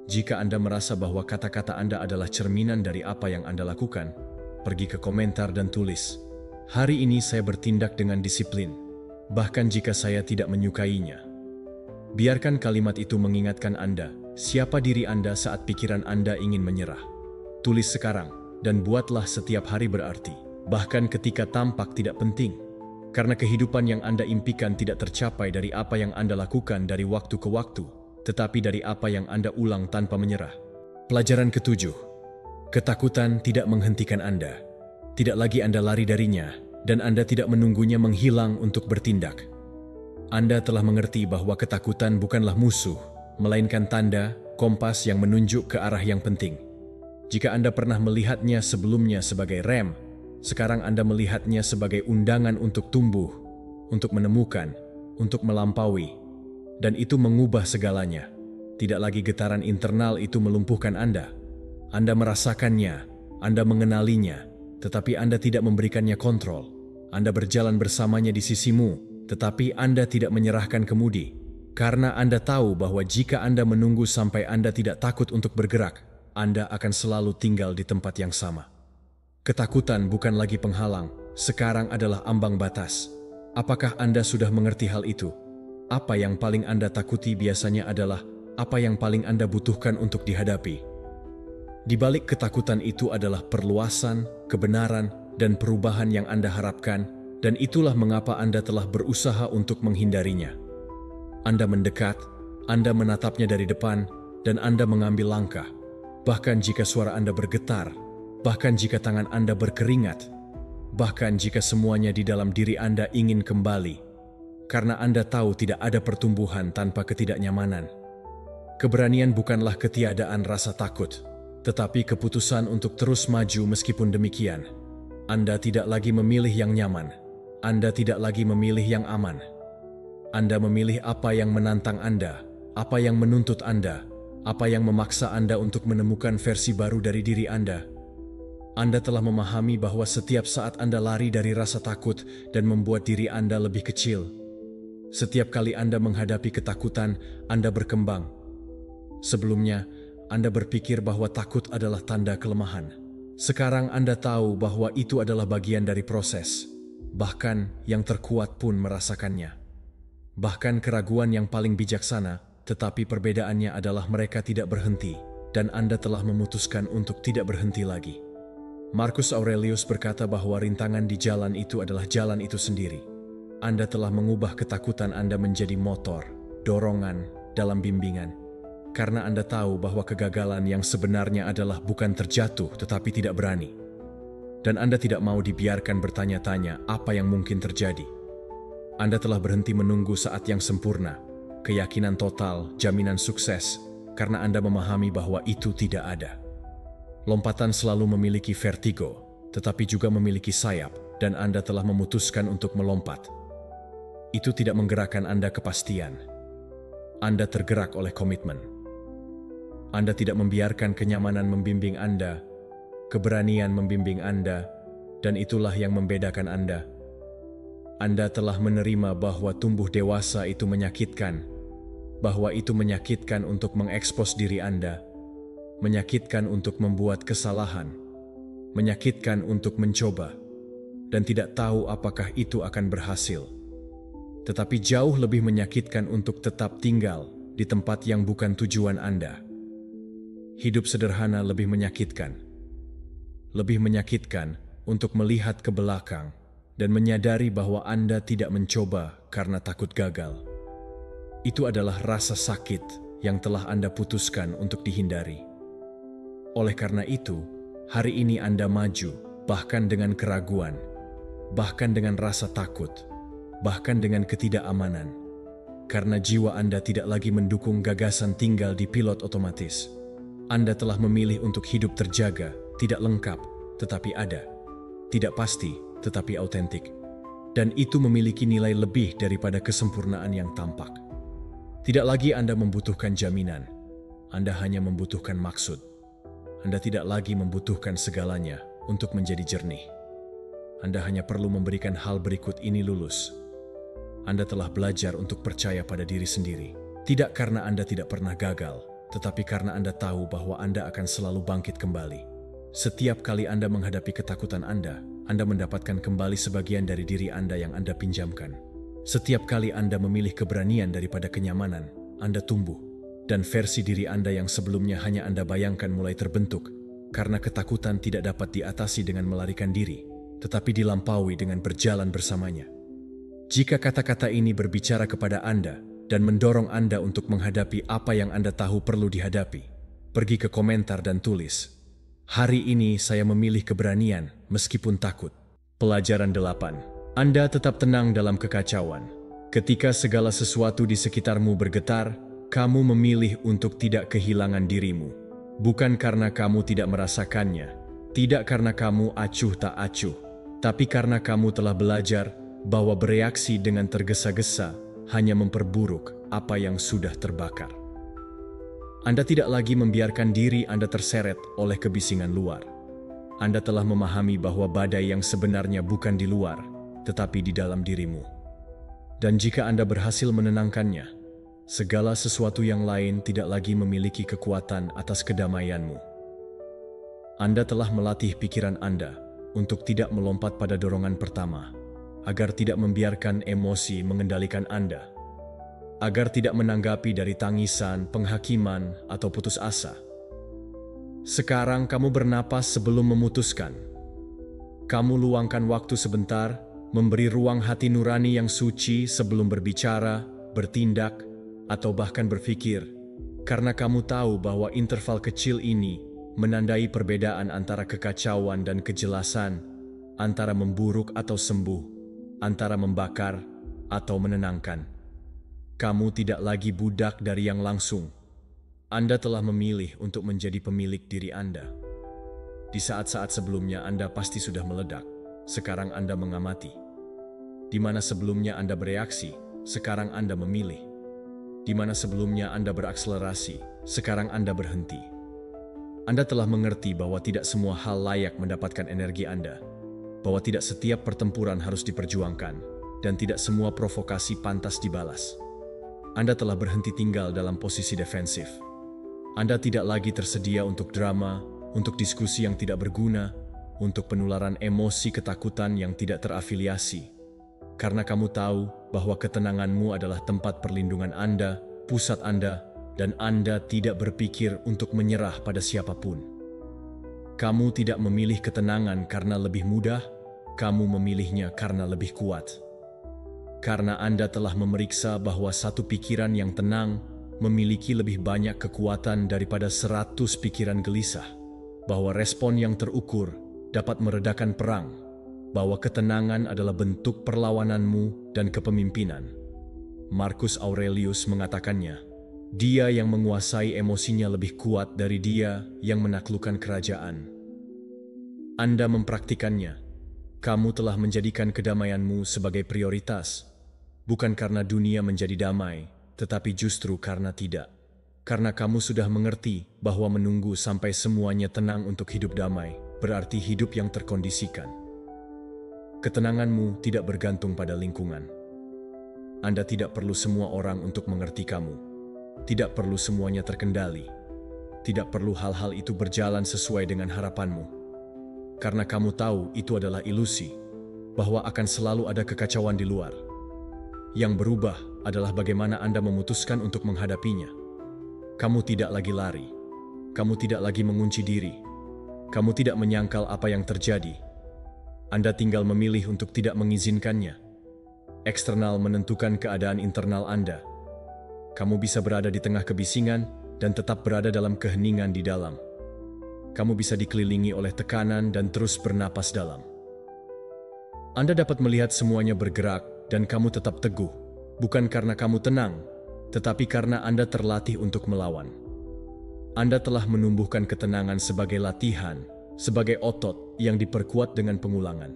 Jika Anda merasa bahwa kata-kata Anda adalah cerminan dari apa yang Anda lakukan, pergi ke komentar dan tulis, "Hari ini saya bertindak dengan disiplin, bahkan jika saya tidak menyukainya." Biarkan kalimat itu mengingatkan Anda, siapa diri Anda saat pikiran Anda ingin menyerah. Tulis sekarang, dan buatlah setiap hari berarti, bahkan ketika tampak tidak penting. Karena kehidupan yang Anda impikan tidak tercapai dari apa yang Anda lakukan dari waktu ke waktu, tetapi dari apa yang Anda ulang tanpa menyerah. Pelajaran ketujuh, ketakutan tidak menghentikan Anda. Tidak lagi Anda lari darinya, dan Anda tidak menunggunya menghilang untuk bertindak. Anda telah mengerti bahwa ketakutan bukanlah musuh, melainkan tanda, kompas yang menunjuk ke arah yang penting. Jika Anda pernah melihatnya sebelumnya sebagai rem, sekarang Anda melihatnya sebagai undangan untuk tumbuh, untuk menemukan, untuk melampaui. Dan itu mengubah segalanya. Tidak lagi getaran internal itu melumpuhkan Anda. Anda merasakannya, Anda mengenalinya, tetapi Anda tidak memberikannya kontrol. Anda berjalan bersamanya di sisimu, tetapi Anda tidak menyerahkan kemudi. Karena Anda tahu bahwa jika Anda menunggu sampai Anda tidak takut untuk bergerak, Anda akan selalu tinggal di tempat yang sama. Ketakutan bukan lagi penghalang, sekarang adalah ambang batas. Apakah Anda sudah mengerti hal itu? Apa yang paling Anda takuti biasanya adalah apa yang paling Anda butuhkan untuk dihadapi. Di balik ketakutan itu adalah perluasan, kebenaran, dan perubahan yang Anda harapkan, dan itulah mengapa Anda telah berusaha untuk menghindarinya. Anda mendekat, Anda menatapnya dari depan, dan Anda mengambil langkah. Bahkan jika suara Anda bergetar, bahkan jika tangan Anda berkeringat, bahkan jika semuanya di dalam diri Anda ingin kembali, karena Anda tahu tidak ada pertumbuhan tanpa ketidaknyamanan. Keberanian bukanlah ketiadaan rasa takut, tetapi keputusan untuk terus maju. Meskipun demikian, Anda tidak lagi memilih yang nyaman. Anda tidak lagi memilih yang aman. Anda memilih apa yang menantang Anda, apa yang menuntut Anda, apa yang memaksa Anda untuk menemukan versi baru dari diri Anda. Anda telah memahami bahwa setiap saat Anda lari dari rasa takut dan membuat diri Anda lebih kecil. Setiap kali Anda menghadapi ketakutan, Anda berkembang. Sebelumnya, Anda berpikir bahwa takut adalah tanda kelemahan. Sekarang Anda tahu bahwa itu adalah bagian dari proses. Bahkan yang terkuat pun merasakannya. Bahkan keraguan yang paling bijaksana, tetapi perbedaannya adalah mereka tidak berhenti, dan Anda telah memutuskan untuk tidak berhenti lagi. Marcus Aurelius berkata bahwa rintangan di jalan itu adalah jalan itu sendiri. Anda telah mengubah ketakutan Anda menjadi motor, dorongan dalam bimbingan. Karena Anda tahu bahwa kegagalan yang sebenarnya adalah bukan terjatuh tetapi tidak berani. Dan Anda tidak mau dibiarkan bertanya-tanya apa yang mungkin terjadi. Anda telah berhenti menunggu saat yang sempurna, keyakinan total, jaminan sukses, karena Anda memahami bahwa itu tidak ada. Lompatan selalu memiliki vertigo, tetapi juga memiliki sayap, dan Anda telah memutuskan untuk melompat. Itu tidak menggerakkan Anda kepastian. Anda tergerak oleh komitmen. Anda tidak membiarkan kenyamanan membimbing Anda, keberanian membimbing Anda, dan itulah yang membedakan Anda. Anda telah menerima bahwa tumbuh dewasa itu menyakitkan, bahwa itu menyakitkan untuk mengekspos diri Anda, menyakitkan untuk membuat kesalahan, menyakitkan untuk mencoba, dan tidak tahu apakah itu akan berhasil. Tetapi jauh lebih menyakitkan untuk tetap tinggal di tempat yang bukan tujuan Anda. Hidup sederhana lebih menyakitkan. Lebih menyakitkan untuk melihat ke belakang dan menyadari bahwa Anda tidak mencoba karena takut gagal. Itu adalah rasa sakit yang telah Anda putuskan untuk dihindari. Oleh karena itu, hari ini Anda maju, bahkan dengan keraguan, bahkan dengan rasa takut, bahkan dengan ketidakamanan. Karena jiwa Anda tidak lagi mendukung gagasan tinggal di pilot otomatis. Anda telah memilih untuk hidup terjaga, tidak lengkap, tetapi ada. Tidak pasti, tetapi autentik. Dan itu memiliki nilai lebih daripada kesempurnaan yang tampak. Tidak lagi Anda membutuhkan jaminan. Anda hanya membutuhkan maksud. Anda tidak lagi membutuhkan segalanya untuk menjadi jernih. Anda hanya perlu memberikan hal berikut ini lulus. Anda telah belajar untuk percaya pada diri sendiri. Tidak karena Anda tidak pernah gagal, tetapi karena Anda tahu bahwa Anda akan selalu bangkit kembali. Setiap kali Anda menghadapi ketakutan Anda mendapatkan kembali sebagian dari diri Anda yang Anda pinjamkan. Setiap kali Anda memilih keberanian daripada kenyamanan, Anda tumbuh. Dan versi diri Anda yang sebelumnya hanya Anda bayangkan mulai terbentuk, karena ketakutan tidak dapat diatasi dengan melarikan diri, tetapi dilampaui dengan berjalan bersamanya. Jika kata-kata ini berbicara kepada Anda dan mendorong Anda untuk menghadapi apa yang Anda tahu perlu dihadapi, pergi ke komentar dan tulis, "Hari ini saya memilih keberanian meskipun takut." Pelajaran 8. Anda tetap tenang dalam kekacauan. Ketika segala sesuatu di sekitarmu bergetar, kamu memilih untuk tidak kehilangan dirimu. Bukan karena kamu tidak merasakannya, tidak karena kamu acuh tak acuh, tapi karena kamu telah belajar bahwa bereaksi dengan tergesa-gesa hanya memperburuk apa yang sudah terbakar. Anda tidak lagi membiarkan diri Anda terseret oleh kebisingan luar. Anda telah memahami bahwa badai yang sebenarnya bukan di luar, tetapi di dalam dirimu. Dan jika Anda berhasil menenangkannya, segala sesuatu yang lain tidak lagi memiliki kekuatan atas kedamaianmu. Anda telah melatih pikiran Anda untuk tidak melompat pada dorongan pertama, agar tidak membiarkan emosi mengendalikan Anda, agar tidak menanggapi dari tangisan, penghakiman, atau putus asa. Sekarang kamu bernapas sebelum memutuskan. Kamu luangkan waktu sebentar, memberi ruang hati nurani yang suci sebelum berbicara, bertindak, atau bahkan berpikir, karena kamu tahu bahwa interval kecil ini menandai perbedaan antara kekacauan dan kejelasan, antara memburuk atau sembuh, antara membakar atau menenangkan. Kamu tidak lagi budak dari yang langsung. Anda telah memilih untuk menjadi pemilik diri Anda. Di saat-saat sebelumnya Anda pasti sudah meledak, sekarang Anda mengamati. Di mana sebelumnya Anda bereaksi, sekarang Anda memilih. Di mana sebelumnya Anda berakselerasi, sekarang Anda berhenti. Anda telah mengerti bahwa tidak semua hal layak mendapatkan energi Anda, bahwa tidak setiap pertempuran harus diperjuangkan, dan tidak semua provokasi pantas dibalas. Anda telah berhenti tinggal dalam posisi defensif. Anda tidak lagi tersedia untuk drama, untuk diskusi yang tidak berguna, untuk penularan emosi ketakutan yang tidak terafiliasi. Karena kamu tahu bahwa ketenanganmu adalah tempat perlindungan Anda, pusat Anda, dan Anda tidak berpikir untuk menyerah pada siapapun. Kamu tidak memilih ketenangan karena lebih mudah, kamu memilihnya karena lebih kuat. Karena Anda telah memeriksa bahwa satu pikiran yang tenang memiliki lebih banyak kekuatan daripada 100 pikiran gelisah, bahwa respon yang terukur dapat meredakan perang, bahwa ketenangan adalah bentuk perlawananmu dan kepemimpinan. Marcus Aurelius mengatakannya, dia yang menguasai emosinya lebih kuat dari dia yang menaklukkan kerajaan. Anda mempraktikannya. Kamu telah menjadikan kedamaianmu sebagai prioritas, bukan karena dunia menjadi damai, tetapi justru karena tidak. Karena kamu sudah mengerti bahwa menunggu sampai semuanya tenang untuk hidup damai, berarti hidup yang terkondisikan. Ketenanganmu tidak bergantung pada lingkungan. Anda tidak perlu semua orang untuk mengerti kamu. Tidak perlu semuanya terkendali. Tidak perlu hal-hal itu berjalan sesuai dengan harapanmu. Karena kamu tahu itu adalah ilusi, bahwa akan selalu ada kekacauan di luar. Yang berubah adalah bagaimana Anda memutuskan untuk menghadapinya. Kamu tidak lagi lari. Kamu tidak lagi mengunci diri. Kamu tidak menyangkal apa yang terjadi. Anda tinggal memilih untuk tidak mengizinkannya. Eksternal menentukan keadaan internal Anda. Kamu bisa berada di tengah kebisingan dan tetap berada dalam keheningan di dalam. Kamu bisa dikelilingi oleh tekanan dan terus bernapas dalam. Anda dapat melihat semuanya bergerak dan kamu tetap teguh, bukan karena kamu tenang, tetapi karena Anda terlatih untuk melawan. Anda telah menumbuhkan ketenangan sebagai latihan, sebagai otot yang diperkuat dengan pengulangan.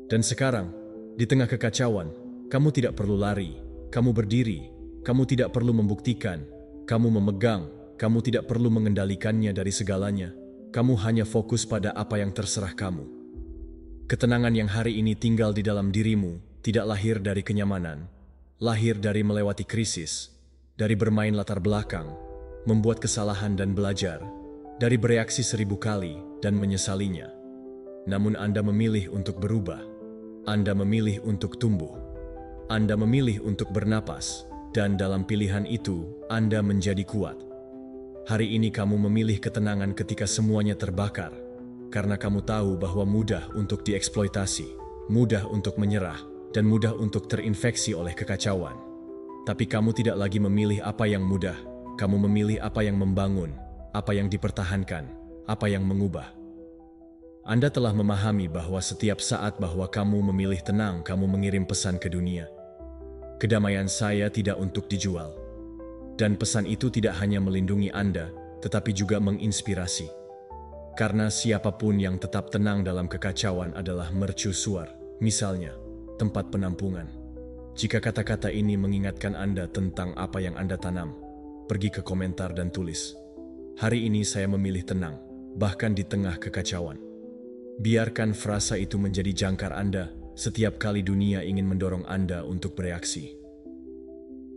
Dan sekarang, di tengah kekacauan, kamu tidak perlu lari, kamu berdiri, kamu tidak perlu membuktikan, kamu memegang, kamu tidak perlu mengendalikannya dari segalanya, kamu hanya fokus pada apa yang terserah kamu. Ketenangan yang hari ini tinggal di dalam dirimu tidak lahir dari kenyamanan, lahir dari melewati krisis, dari bermain latar belakang, membuat kesalahan dan belajar, dari bereaksi 1000 kali dan menyesalinya. Namun Anda memilih untuk berubah. Anda memilih untuk tumbuh. Anda memilih untuk bernapas. Dan dalam pilihan itu, Anda menjadi kuat. Hari ini kamu memilih ketenangan ketika semuanya terbakar. Karena kamu tahu bahwa mudah untuk dieksploitasi, mudah untuk menyerah, dan mudah untuk terinfeksi oleh kekacauan. Tapi kamu tidak lagi memilih apa yang mudah. Kamu memilih apa yang membangun, apa yang dipertahankan, apa yang mengubah. Anda telah memahami bahwa setiap saat bahwa kamu memilih tenang, kamu mengirim pesan ke dunia. Kedamaian saya tidak untuk dijual. Dan pesan itu tidak hanya melindungi Anda, tetapi juga menginspirasi. Karena siapapun yang tetap tenang dalam kekacauan adalah mercusuar, misalnya, tempat penampungan. Jika kata-kata ini mengingatkan Anda tentang apa yang Anda tanam, pergi ke komentar dan tulis. Hari ini saya memilih tenang, bahkan di tengah kekacauan. Biarkan frasa itu menjadi jangkar Anda setiap kali dunia ingin mendorong Anda untuk bereaksi.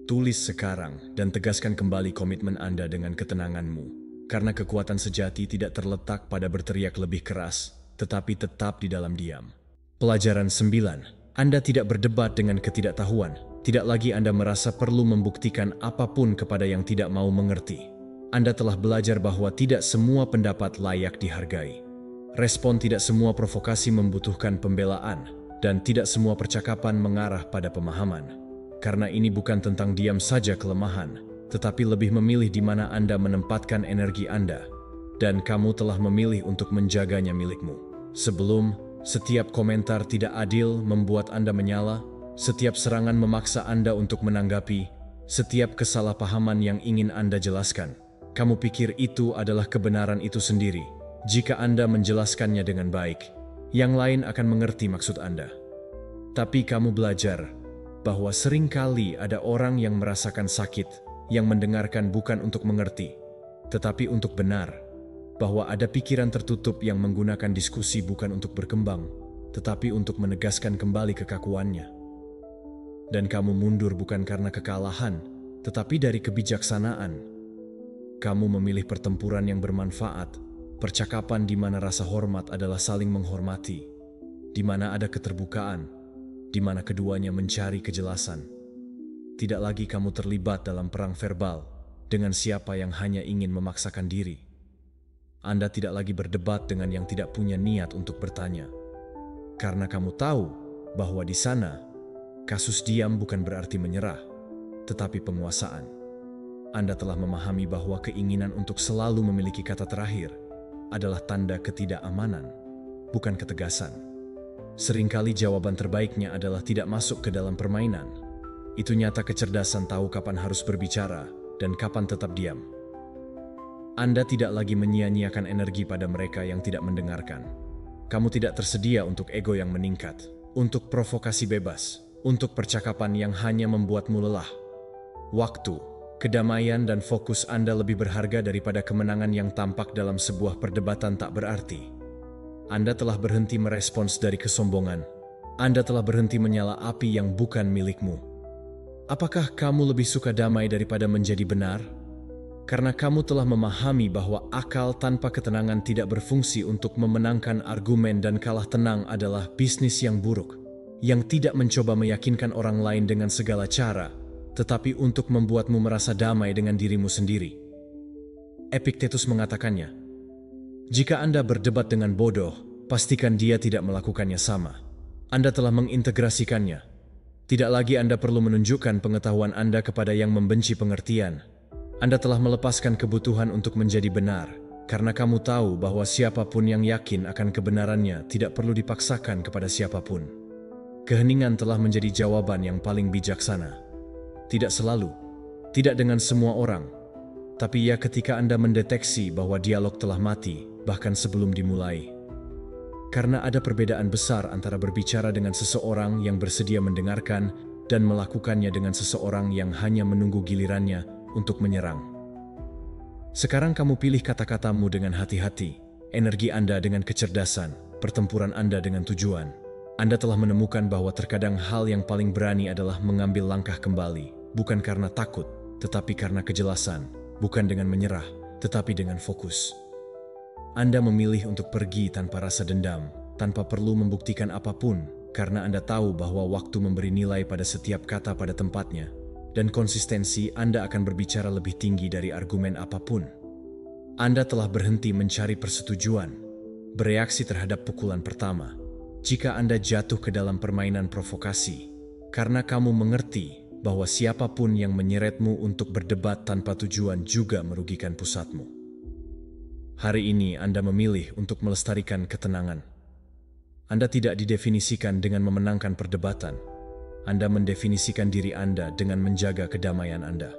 Tulis sekarang dan tegaskan kembali komitmen Anda dengan ketenanganmu, karena kekuatan sejati tidak terletak pada berteriak lebih keras, tetapi tetap di dalam diam. Pelajaran 9. Anda tidak berdebat dengan ketidaktahuan. Tidak lagi Anda merasa perlu membuktikan apapun kepada yang tidak mau mengerti. Anda telah belajar bahwa tidak semua pendapat layak dihargai. Respon tidak semua provokasi membutuhkan pembelaan, dan tidak semua percakapan mengarah pada pemahaman. Karena ini bukan tentang diam saja kelemahan, tetapi lebih memilih di mana Anda menempatkan energi Anda. Dan kamu telah memilih untuk menjaganya milikmu. Sebelum setiap komentar tidak adil membuat Anda menyala, setiap serangan memaksa Anda untuk menanggapi, setiap kesalahpahaman yang ingin Anda jelaskan. Kamu pikir itu adalah kebenaran itu sendiri. Jika Anda menjelaskannya dengan baik, yang lain akan mengerti maksud Anda. Tapi kamu belajar bahwa seringkali ada orang yang merasakan sakit, yang mendengarkan bukan untuk mengerti, tetapi untuk benar. Bahwa ada pikiran tertutup yang menggunakan diskusi bukan untuk berkembang, tetapi untuk menegaskan kembali kekakuannya. Dan kamu mundur bukan karena kekalahan, tetapi dari kebijaksanaan. Kamu memilih pertempuran yang bermanfaat, percakapan di mana rasa hormat adalah saling menghormati, di mana ada keterbukaan, di mana keduanya mencari kejelasan. Tidak lagi kamu terlibat dalam perang verbal dengan siapa yang hanya ingin memaksakan diri. Anda tidak lagi berdebat dengan yang tidak punya niat untuk bertanya. Karena kamu tahu bahwa di sana, kasus diam bukan berarti menyerah, tetapi penguasaan. Anda telah memahami bahwa keinginan untuk selalu memiliki kata terakhir adalah tanda ketidakamanan, bukan ketegasan. Seringkali jawaban terbaiknya adalah tidak masuk ke dalam permainan. Itu nyata kecerdasan tahu kapan harus berbicara dan kapan tetap diam. Anda tidak lagi menyia-nyiakan energi pada mereka yang tidak mendengarkan. Kamu tidak tersedia untuk ego yang meningkat, untuk provokasi bebas, untuk percakapan yang hanya membuatmu lelah. Waktu, kedamaian dan fokus Anda lebih berharga daripada kemenangan yang tampak dalam sebuah perdebatan tak berarti. Anda telah berhenti merespons dari kesombongan. Anda telah berhenti menyala api yang bukan milikmu. Apakah kamu lebih suka damai daripada menjadi benar? Karena kamu telah memahami bahwa akal tanpa ketenangan tidak berfungsi untuk memenangkan argumen dan kalah tenang adalah bisnis yang buruk, yang tidak mencoba meyakinkan orang lain dengan segala cara, tetapi untuk membuatmu merasa damai dengan dirimu sendiri. Epictetus mengatakannya, jika Anda berdebat dengan bodoh, pastikan dia tidak melakukannya sama. Anda telah mengintegrasikannya. Tidak lagi Anda perlu menunjukkan pengetahuan Anda kepada yang membenci pengertian. Anda telah melepaskan kebutuhan untuk menjadi benar, karena kamu tahu bahwa siapapun yang yakin akan kebenarannya tidak perlu dipaksakan kepada siapapun. Keheningan telah menjadi jawaban yang paling bijaksana. Tidak selalu, tidak dengan semua orang, tapi ya ketika Anda mendeteksi bahwa dialog telah mati, bahkan sebelum dimulai. Karena ada perbedaan besar antara berbicara dengan seseorang yang bersedia mendengarkan dan melakukannya dengan seseorang yang hanya menunggu gilirannya untuk menyerang. Sekarang kamu pilih kata-katamu dengan hati-hati, energi Anda dengan kecerdasan, pertempuran Anda dengan tujuan. Anda telah menemukan bahwa terkadang hal yang paling berani adalah mengambil langkah kembali, bukan karena takut, tetapi karena kejelasan, bukan dengan menyerah, tetapi dengan fokus. Anda memilih untuk pergi tanpa rasa dendam, tanpa perlu membuktikan apapun, karena Anda tahu bahwa waktu memberi nilai pada setiap kata pada tempatnya. Dan konsistensi Anda akan berbicara lebih tinggi dari argumen apapun. Anda telah berhenti mencari persetujuan, bereaksi terhadap pukulan pertama. Jika Anda jatuh ke dalam permainan provokasi, karena kamu mengerti bahwa siapapun yang menyeretmu untuk berdebat tanpa tujuan juga merugikan pusatmu. Hari ini Anda memilih untuk melestarikan ketenangan. Anda tidak didefinisikan dengan memenangkan perdebatan, Anda mendefinisikan diri Anda dengan menjaga kedamaian Anda.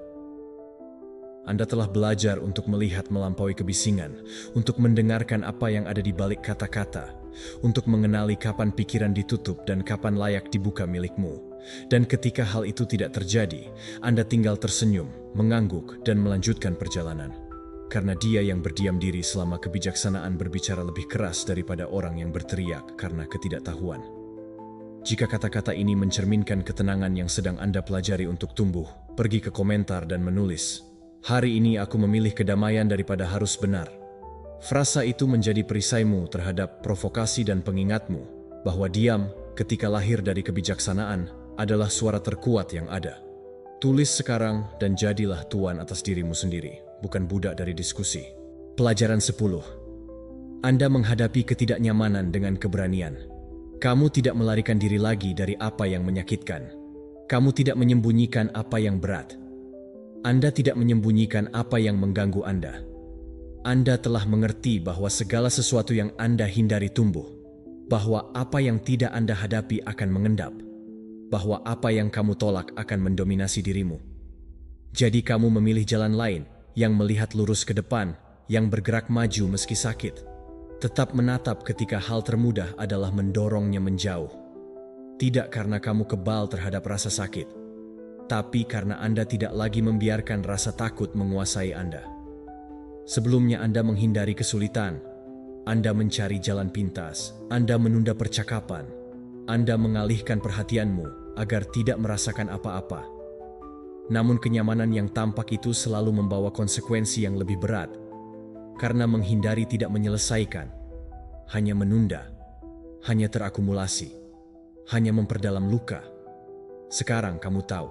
Anda telah belajar untuk melihat melampaui kebisingan, untuk mendengarkan apa yang ada di balik kata-kata, untuk mengenali kapan pikiran ditutup dan kapan layak dibuka milikmu. Dan ketika hal itu tidak terjadi, Anda tinggal tersenyum, mengangguk, dan melanjutkan perjalanan. Karena Dia yang berdiam diri selama kebijaksanaan berbicara lebih keras daripada orang yang berteriak karena ketidaktahuan. Jika kata-kata ini mencerminkan ketenangan yang sedang Anda pelajari untuk tumbuh, pergi ke komentar dan menulis, "Hari ini aku memilih kedamaian daripada harus benar." Frasa itu menjadi perisaimu terhadap provokasi dan pengingatmu bahwa diam ketika lahir dari kebijaksanaan adalah suara terkuat yang ada. Tulis sekarang dan jadilah tuan atas dirimu sendiri, bukan budak dari diskusi. Pelajaran 10. Anda menghadapi ketidaknyamanan dengan keberanian. Kamu tidak melarikan diri lagi dari apa yang menyakitkan. Kamu tidak menyembunyikan apa yang berat. Anda tidak menyembunyikan apa yang mengganggu Anda. Anda telah mengerti bahwa segala sesuatu yang Anda hindari tumbuh, bahwa apa yang tidak Anda hadapi akan mengendap, bahwa apa yang kamu tolak akan mendominasi dirimu. Jadi kamu memilih jalan lain yang melihat lurus ke depan, yang bergerak maju meski sakit, tetap menatap ketika hal termudah adalah mendorongnya menjauh. Tidak karena kamu kebal terhadap rasa sakit, tapi karena Anda tidak lagi membiarkan rasa takut menguasai Anda. Sebelumnya Anda menghindari kesulitan, Anda mencari jalan pintas, Anda menunda percakapan, Anda mengalihkan perhatianmu agar tidak merasakan apa-apa. Namun kenyamanan yang tampak itu selalu membawa konsekuensi yang lebih berat, karena menghindari tidak menyelesaikan, hanya menunda, hanya terakumulasi, hanya memperdalam luka. Sekarang kamu tahu.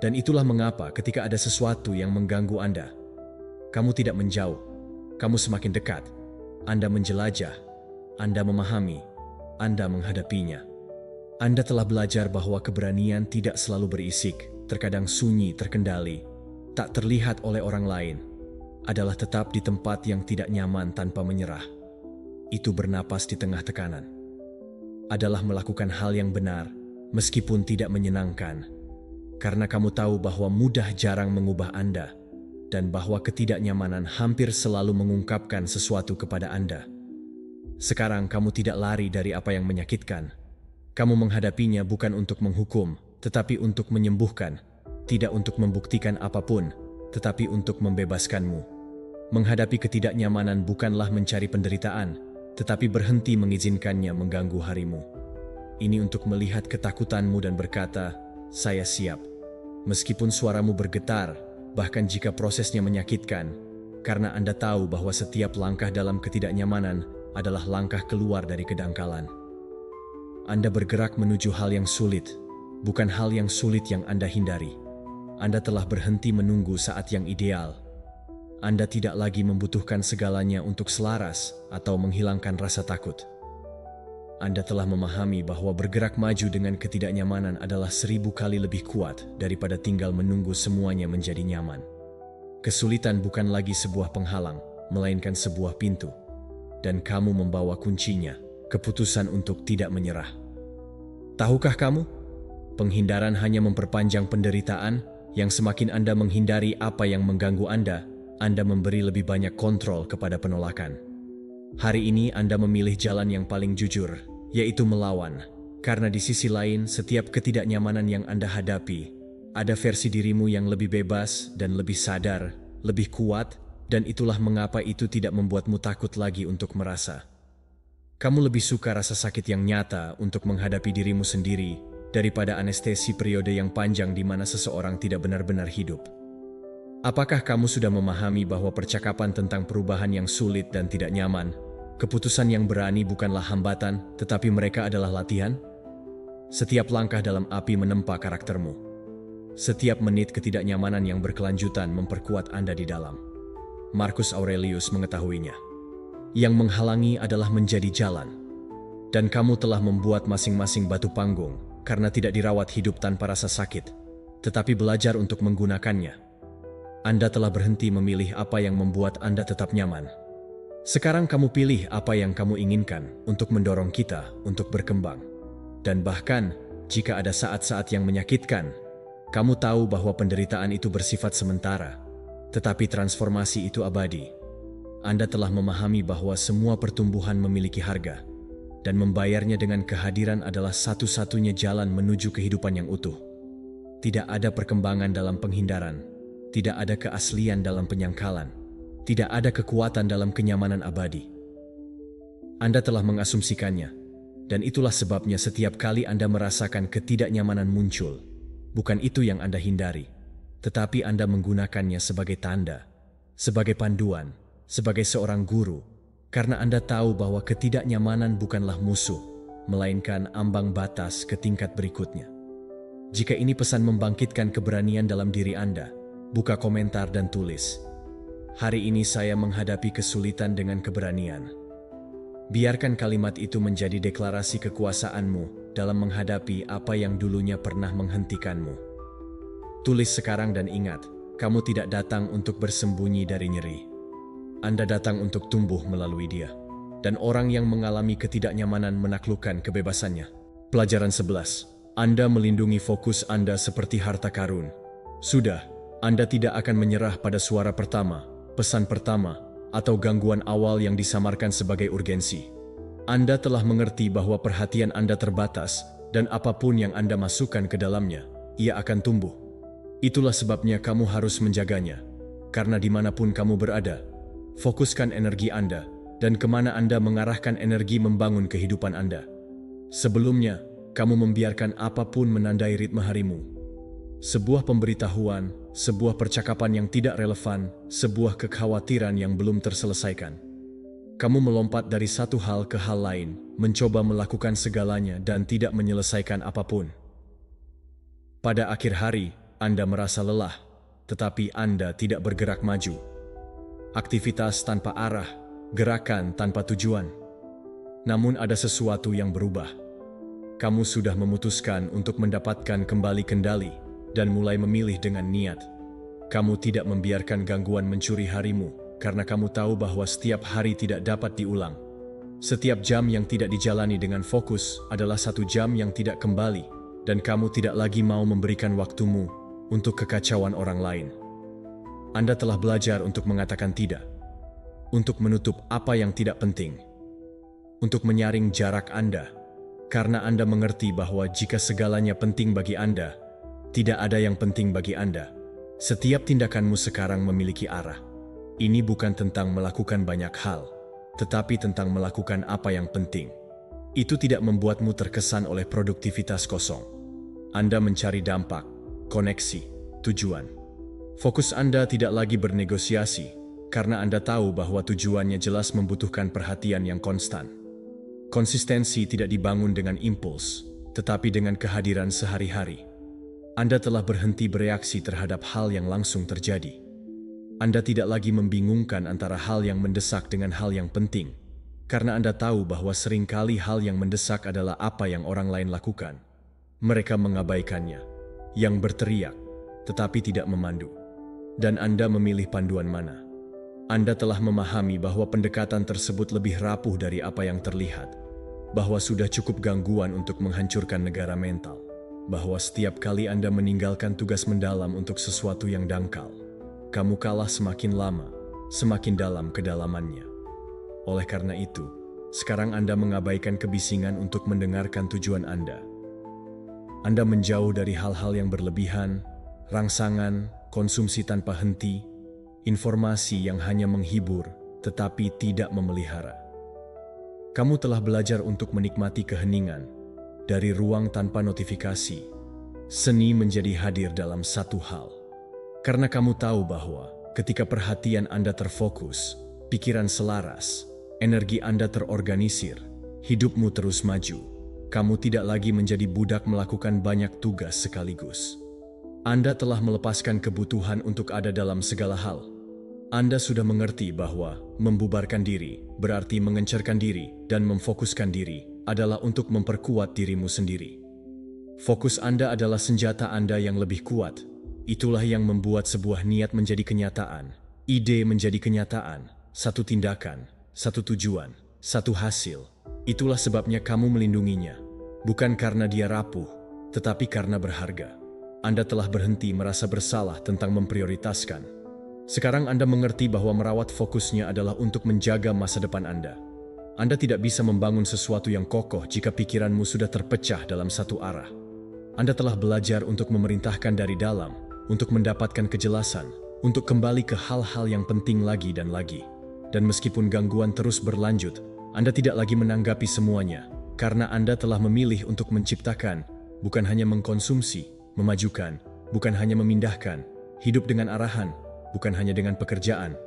Dan itulah mengapa ketika ada sesuatu yang mengganggu Anda, kamu tidak menjauh, kamu semakin dekat. Anda menjelajah, Anda memahami, Anda menghadapinya. Anda telah belajar bahwa keberanian tidak selalu berisik, terkadang sunyi, terkendali, tak terlihat oleh orang lain, adalah tetap di tempat yang tidak nyaman tanpa menyerah. Itu bernapas di tengah tekanan. Adalah melakukan hal yang benar, meskipun tidak menyenangkan. Karena kamu tahu bahwa mudah jarang mengubah Anda, dan bahwa ketidaknyamanan hampir selalu mengungkapkan sesuatu kepada Anda. Sekarang kamu tidak lari dari apa yang menyakitkan. Kamu menghadapinya bukan untuk menghukum, tetapi untuk menyembuhkan, tidak untuk membuktikan apapun, tetapi untuk membebaskanmu. Menghadapi ketidaknyamanan bukanlah mencari penderitaan, tetapi berhenti mengizinkannya mengganggu harimu. Ini untuk melihat ketakutanmu dan berkata, "Saya siap." Meskipun suaramu bergetar, bahkan jika prosesnya menyakitkan, karena Anda tahu bahwa setiap langkah dalam ketidaknyamanan adalah langkah keluar dari kedangkalan. Anda bergerak menuju hal yang sulit, bukan hal yang sulit yang Anda hindari. Anda telah berhenti menunggu saat yang ideal. Anda tidak lagi membutuhkan segalanya untuk selaras atau menghilangkan rasa takut. Anda telah memahami bahwa bergerak maju dengan ketidaknyamanan adalah 1000 kali lebih kuat daripada tinggal menunggu semuanya menjadi nyaman. Kesulitan bukan lagi sebuah penghalang, melainkan sebuah pintu. Dan kamu membawa kuncinya, keputusan untuk tidak menyerah. Tahukah kamu? Penghindaran hanya memperpanjang penderitaan. Yang semakin Anda menghindari apa yang mengganggu Anda memberi lebih banyak kontrol kepada penolakan. Hari ini Anda memilih jalan yang paling jujur, yaitu melawan. Karena di sisi lain, setiap ketidaknyamanan yang Anda hadapi, ada versi dirimu yang lebih bebas dan lebih sadar, lebih kuat, dan itulah mengapa itu tidak membuatmu takut lagi untuk merasa. Kamu lebih suka rasa sakit yang nyata untuk menghadapi dirimu sendiri daripada anestesi periode yang panjang di mana seseorang tidak benar-benar hidup. Apakah kamu sudah memahami bahwa percakapan tentang perubahan yang sulit dan tidak nyaman, keputusan yang berani bukanlah hambatan, tetapi mereka adalah latihan? Setiap langkah dalam api menempa karaktermu. Setiap menit ketidaknyamanan yang berkelanjutan memperkuat Anda di dalam. Marcus Aurelius mengetahuinya. Yang menghalangi adalah menjadi jalan. Dan kamu telah membuat masing-masing batu panggung karena tidak dirawat hidup tanpa rasa sakit, tetapi belajar untuk menggunakannya. Anda telah berhenti memilih apa yang membuat Anda tetap nyaman. Sekarang kamu pilih apa yang kamu inginkan untuk mendorong kita untuk berkembang. Dan bahkan, jika ada saat-saat yang menyakitkan, kamu tahu bahwa penderitaan itu bersifat sementara, tetapi transformasi itu abadi. Anda telah memahami bahwa semua pertumbuhan memiliki harga, dan membayarnya dengan kehadiran adalah satu-satunya jalan menuju kehidupan yang utuh. Tidak ada perkembangan dalam penghindaran, tidak ada keaslian dalam penyangkalan, tidak ada kekuatan dalam kenyamanan abadi. Anda telah mengasumsikannya, dan itulah sebabnya setiap kali Anda merasakan ketidaknyamanan muncul, bukan itu yang Anda hindari, tetapi Anda menggunakannya sebagai tanda, sebagai panduan, sebagai seorang guru, karena Anda tahu bahwa ketidaknyamanan bukanlah musuh, melainkan ambang batas ke tingkat berikutnya. Jika ini pesan membangkitkan keberanian dalam diri Anda, buka komentar dan tulis, "Hari ini saya menghadapi kesulitan dengan keberanian." Biarkan kalimat itu menjadi deklarasi kekuasaanmu dalam menghadapi apa yang dulunya pernah menghentikanmu. Tulis sekarang dan ingat, kamu tidak datang untuk bersembunyi dari nyeri. Anda datang untuk tumbuh melalui dia. Dan orang yang mengalami ketidaknyamanan menaklukkan kebebasannya. Pelajaran 11. Anda melindungi fokus Anda seperti harta karun. Sudah, Anda tidak akan menyerah pada suara pertama, pesan pertama, atau gangguan awal yang disamarkan sebagai urgensi. Anda telah mengerti bahwa perhatian Anda terbatas, dan apapun yang Anda masukkan ke dalamnya, ia akan tumbuh. Itulah sebabnya kamu harus menjaganya. Karena dimanapun kamu berada, fokuskan energi Anda, dan kemana Anda mengarahkan energi membangun kehidupan Anda. Sebelumnya, kamu membiarkan apapun menandai ritme harimu. Sebuah pemberitahuan, sebuah percakapan yang tidak relevan, sebuah kekhawatiran yang belum terselesaikan. Kamu melompat dari satu hal ke hal lain, mencoba melakukan segalanya dan tidak menyelesaikan apapun. Pada akhir hari, Anda merasa lelah, tetapi Anda tidak bergerak maju. Aktivitas tanpa arah, gerakan tanpa tujuan. Namun ada sesuatu yang berubah. Kamu sudah memutuskan untuk mendapatkan kembali kendali dan mulai memilih dengan niat. Kamu tidak membiarkan gangguan mencuri harimu karena kamu tahu bahwa setiap hari tidak dapat diulang. Setiap jam yang tidak dijalani dengan fokus adalah satu jam yang tidak kembali, dan kamu tidak lagi mau memberikan waktumu untuk kekacauan orang lain. Anda telah belajar untuk mengatakan tidak, untuk menutup apa yang tidak penting, untuk menyaring jarak Anda, karena Anda mengerti bahwa jika segalanya penting bagi Anda, tidak ada yang penting bagi Anda. Setiap tindakanmu sekarang memiliki arah. Ini bukan tentang melakukan banyak hal, tetapi tentang melakukan apa yang penting. Itu tidak membuatmu terkesan oleh produktivitas kosong. Anda mencari dampak, koneksi, tujuan. Fokus Anda tidak lagi bernegosiasi, karena Anda tahu bahwa tujuannya jelas membutuhkan perhatian yang konstan. Konsistensi tidak dibangun dengan impuls, tetapi dengan kehadiran sehari-hari. Anda telah berhenti bereaksi terhadap hal yang langsung terjadi. Anda tidak lagi membingungkan antara hal yang mendesak dengan hal yang penting, karena Anda tahu bahwa seringkali hal yang mendesak adalah apa yang orang lain lakukan. Mereka mengabaikannya, yang berteriak, tetapi tidak memandu. Dan Anda memilih panduan mana. Anda telah memahami bahwa pendekatan tersebut lebih rapuh dari apa yang terlihat, bahwa sudah cukup gangguan untuk menghancurkan negara mental, bahwa setiap kali Anda meninggalkan tugas mendalam untuk sesuatu yang dangkal, kamu kalah semakin lama, semakin dalam kedalamannya. Oleh karena itu, sekarang Anda mengabaikan kebisingan untuk mendengarkan tujuan Anda. Anda menjauh dari hal-hal yang berlebihan, rangsangan, konsumsi tanpa henti, informasi yang hanya menghibur tetapi tidak memelihara. Kamu telah belajar untuk menikmati keheningan, dari ruang tanpa notifikasi. Seni menjadi hadir dalam satu hal. Karena kamu tahu bahwa ketika perhatian Anda terfokus, pikiran selaras, energi Anda terorganisir, hidupmu terus maju. Kamu tidak lagi menjadi budak melakukan banyak tugas sekaligus. Anda telah melepaskan kebutuhan untuk ada dalam segala hal. Anda sudah mengerti bahwa membubarkan diri berarti mengencerkan diri dan memfokuskan diri adalah untuk memperkuat dirimu sendiri. Fokus Anda adalah senjata Anda yang lebih kuat. Itulah yang membuat sebuah niat menjadi kenyataan, ide menjadi kenyataan, satu tindakan, satu tujuan, satu hasil. Itulah sebabnya kamu melindunginya, bukan karena dia rapuh, tetapi karena berharga. Anda telah berhenti merasa bersalah tentang memprioritaskan. Sekarang Anda mengerti bahwa merawat fokusnya adalah untuk menjaga masa depan Anda. Anda tidak bisa membangun sesuatu yang kokoh jika pikiranmu sudah terpecah dalam satu arah. Anda telah belajar untuk memerintahkan dari dalam, untuk mendapatkan kejelasan, untuk kembali ke hal-hal yang penting lagi dan lagi. Dan meskipun gangguan terus berlanjut, Anda tidak lagi menanggapi semuanya, karena Anda telah memilih untuk menciptakan, bukan hanya mengkonsumsi, memajukan, bukan hanya memindahkan, hidup dengan arahan, bukan hanya dengan pekerjaan.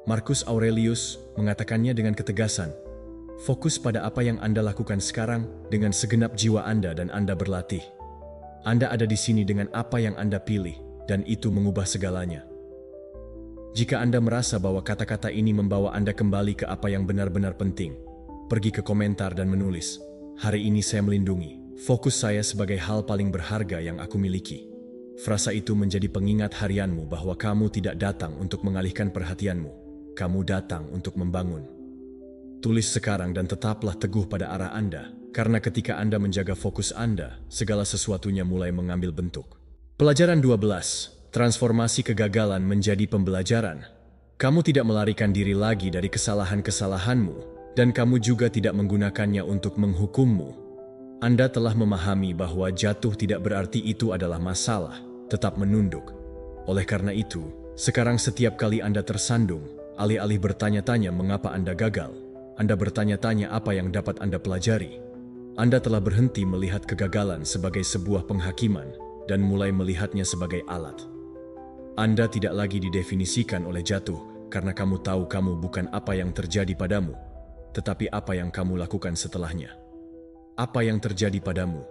Marcus Aurelius mengatakannya dengan ketegasan, fokus pada apa yang Anda lakukan sekarang dengan segenap jiwa Anda dan Anda berlatih. Anda ada di sini dengan apa yang Anda pilih, dan itu mengubah segalanya. Jika Anda merasa bahwa kata-kata ini membawa Anda kembali ke apa yang benar-benar penting, pergi ke komentar dan menulis, "Hari ini saya melindungi fokus saya sebagai hal paling berharga yang aku miliki." Frasa itu menjadi pengingat harianmu bahwa kamu tidak datang untuk mengalihkan perhatianmu, kamu datang untuk membangun. Tulis sekarang dan tetaplah teguh pada arah Anda, karena ketika Anda menjaga fokus Anda, segala sesuatunya mulai mengambil bentuk. Pelajaran 12. Transformasi kegagalan menjadi pembelajaran. Kamu tidak melarikan diri lagi dari kesalahan-kesalahanmu, dan kamu juga tidak menggunakannya untuk menghukummu. Anda telah memahami bahwa jatuh tidak berarti itu adalah masalah, tetap menunduk. Oleh karena itu, sekarang setiap kali Anda tersandung, alih-alih bertanya-tanya mengapa Anda gagal, Anda bertanya-tanya apa yang dapat Anda pelajari. Anda telah berhenti melihat kegagalan sebagai sebuah penghakiman dan mulai melihatnya sebagai alat. Anda tidak lagi didefinisikan oleh jatuh karena kamu tahu kamu bukan apa yang terjadi padamu, tetapi apa yang kamu lakukan setelahnya. Apa yang terjadi padamu?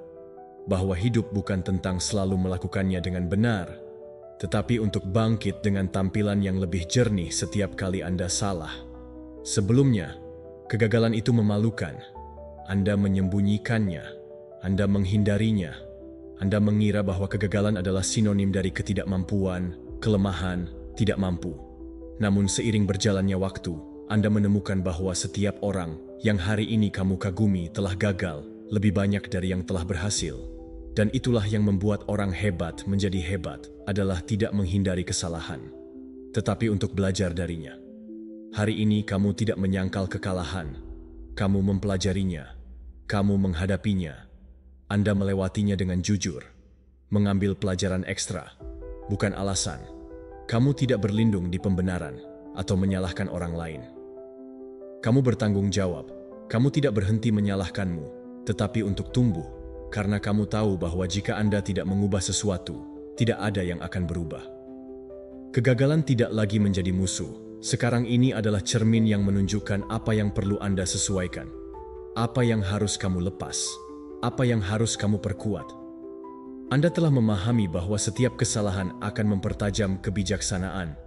Bahwa hidup bukan tentang selalu melakukannya dengan benar, tetapi untuk bangkit dengan tampilan yang lebih jernih setiap kali Anda salah. Sebelumnya, kegagalan itu memalukan. Anda menyembunyikannya, Anda menghindarinya, Anda mengira bahwa kegagalan adalah sinonim dari ketidakmampuan, kelemahan, tidak mampu. Namun seiring berjalannya waktu, Anda menemukan bahwa setiap orang yang hari ini kamu kagumi telah gagal lebih banyak dari yang telah berhasil. Dan itulah yang membuat orang hebat menjadi hebat, adalah tidak menghindari kesalahan, tetapi untuk belajar darinya. Hari ini kamu tidak menyangkal kekalahan, kamu mempelajarinya, kamu menghadapinya. Anda melewatinya dengan jujur, mengambil pelajaran ekstra, bukan alasan. Kamu tidak berlindung di pembenaran atau menyalahkan orang lain. Kamu bertanggung jawab, kamu tidak berhenti menyalahkanmu, tetapi untuk tumbuh, karena kamu tahu bahwa jika Anda tidak mengubah sesuatu, tidak ada yang akan berubah. Kegagalan tidak lagi menjadi musuh. Sekarang ini adalah cermin yang menunjukkan apa yang perlu Anda sesuaikan, apa yang harus kamu lepas, apa yang harus kamu perkuat. Anda telah memahami bahwa setiap kesalahan akan mempertajam kebijaksanaan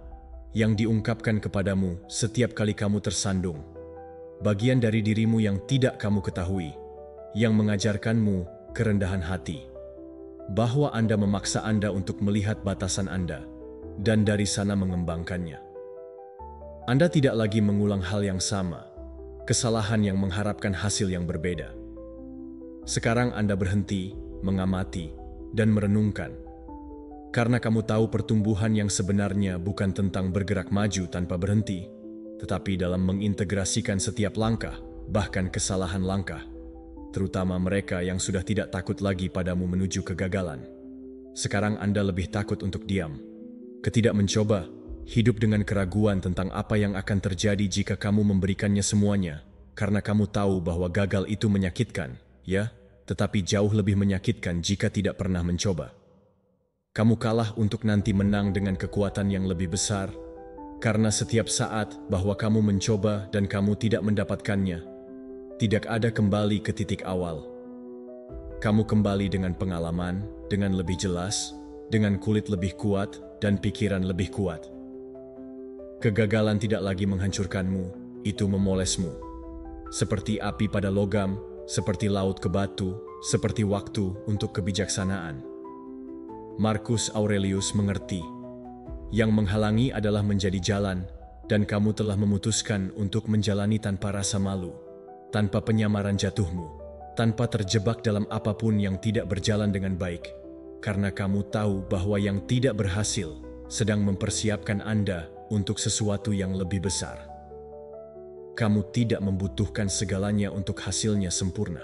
yang diungkapkan kepadamu setiap kali kamu tersandung. Bagian dari dirimu yang tidak kamu ketahui, yang mengajarkanmu kerendahan hati, bahwa Anda memaksa Anda untuk melihat batasan Anda dan dari sana mengembangkannya. Anda tidak lagi mengulang hal yang sama, kesalahan yang mengharapkan hasil yang berbeda. Sekarang Anda berhenti, mengamati, dan merenungkan. Karena kamu tahu pertumbuhan yang sebenarnya bukan tentang bergerak maju tanpa berhenti, tetapi dalam mengintegrasikan setiap langkah, bahkan kesalahan langkah, terutama mereka yang sudah tidak takut lagi padamu menuju kegagalan. Sekarang Anda lebih takut untuk diam, ketidak mencoba, hidup dengan keraguan tentang apa yang akan terjadi jika kamu memberikannya semuanya, karena kamu tahu bahwa gagal itu menyakitkan, ya, tetapi jauh lebih menyakitkan jika tidak pernah mencoba. Kamu kalah untuk nanti menang dengan kekuatan yang lebih besar, karena setiap saat bahwa kamu mencoba dan kamu tidak mendapatkannya, tidak ada kembali ke titik awal. Kamu kembali dengan pengalaman, dengan lebih jelas, dengan kulit lebih kuat, dan pikiran lebih kuat. Kegagalan tidak lagi menghancurkanmu, itu memolesmu. Seperti api pada logam, seperti laut ke batu, seperti waktu untuk kebijaksanaan. Marcus Aurelius mengerti, yang menghalangi adalah menjadi jalan, dan kamu telah memutuskan untuk menjalani tanpa rasa malu, tanpa penyamaran jatuhmu, tanpa terjebak dalam apapun yang tidak berjalan dengan baik, karena kamu tahu bahwa yang tidak berhasil sedang mempersiapkan Anda untuk sesuatu yang lebih besar. Kamu tidak membutuhkan segalanya untuk hasilnya sempurna.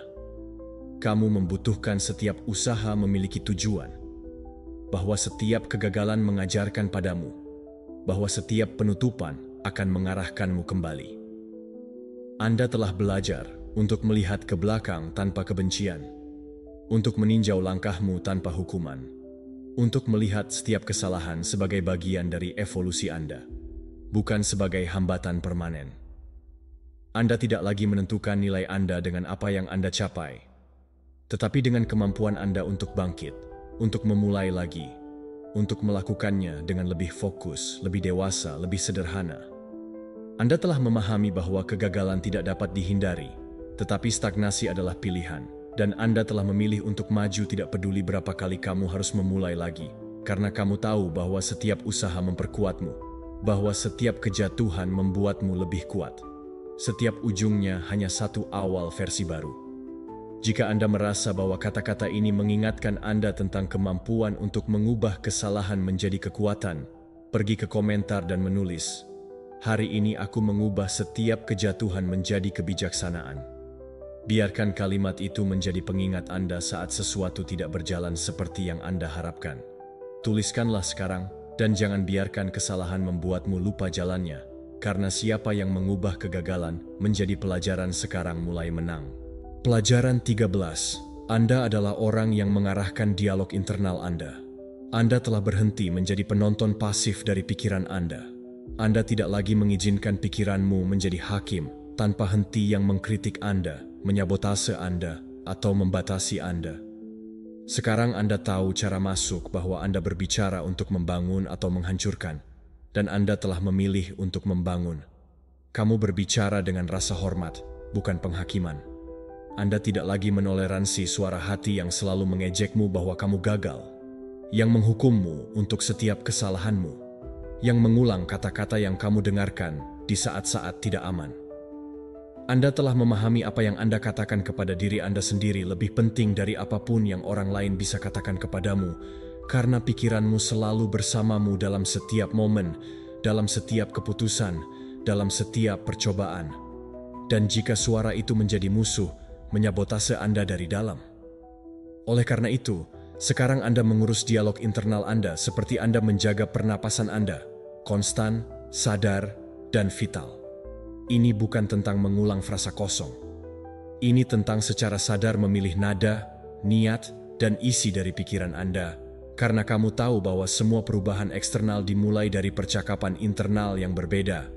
Kamu membutuhkan setiap usaha memiliki tujuan, bahwa setiap kegagalan mengajarkan padamu, bahwa setiap penutupan akan mengarahkanmu kembali. Anda telah belajar untuk melihat ke belakang tanpa kebencian, untuk meninjau langkahmu tanpa hukuman, untuk melihat setiap kesalahan sebagai bagian dari evolusi Anda, bukan sebagai hambatan permanen. Anda tidak lagi menentukan nilai Anda dengan apa yang Anda capai, tetapi dengan kemampuan Anda untuk bangkit, untuk memulai lagi, untuk melakukannya dengan lebih fokus, lebih dewasa, lebih sederhana. Anda telah memahami bahwa kegagalan tidak dapat dihindari, tetapi stagnasi adalah pilihan, dan Anda telah memilih untuk maju tidak peduli berapa kali kamu harus memulai lagi, karena kamu tahu bahwa setiap usaha memperkuatmu, bahwa setiap kejatuhan membuatmu lebih kuat. Setiap ujungnya hanya satu awal versi baru. Jika Anda merasa bahwa kata-kata ini mengingatkan Anda tentang kemampuan untuk mengubah kesalahan menjadi kekuatan, pergi ke komentar dan menulis, "Hari ini aku mengubah setiap kejatuhan menjadi kebijaksanaan." Biarkan kalimat itu menjadi pengingat Anda saat sesuatu tidak berjalan seperti yang Anda harapkan. Tuliskanlah sekarang, dan jangan biarkan kesalahan membuatmu lupa jalannya, karena siapa yang mengubah kegagalan menjadi pelajaran sekarang mulai menang. Pelajaran 13. Anda adalah orang yang mengarahkan dialog internal Anda. Anda telah berhenti menjadi penonton pasif dari pikiran Anda. Anda tidak lagi mengizinkan pikiranmu menjadi hakim tanpa henti yang mengkritik Anda, menyabotase Anda, atau membatasi Anda. Sekarang Anda tahu cara masuk bahwa Anda berbicara untuk membangun atau menghancurkan, dan Anda telah memilih untuk membangun. Kamu berbicara dengan rasa hormat, bukan penghakiman. Anda tidak lagi menoleransi suara hati yang selalu mengejekmu bahwa kamu gagal, yang menghukummu untuk setiap kesalahanmu, yang mengulang kata-kata yang kamu dengarkan di saat-saat tidak aman. Anda telah memahami apa yang Anda katakan kepada diri Anda sendiri lebih penting dari apapun yang orang lain bisa katakan kepadamu, karena pikiranmu selalu bersamamu dalam setiap momen, dalam setiap keputusan, dalam setiap percobaan. Dan jika suara itu menjadi musuh, menyabotase Anda dari dalam. Oleh karena itu, sekarang Anda mengurus dialog internal Anda seperti Anda menjaga pernapasan Anda, konstan, sadar, dan vital. Ini bukan tentang mengulang frasa kosong. Ini tentang secara sadar memilih nada, niat, dan isi dari pikiran Anda, karena kamu tahu bahwa semua perubahan eksternal dimulai dari percakapan internal yang berbeda.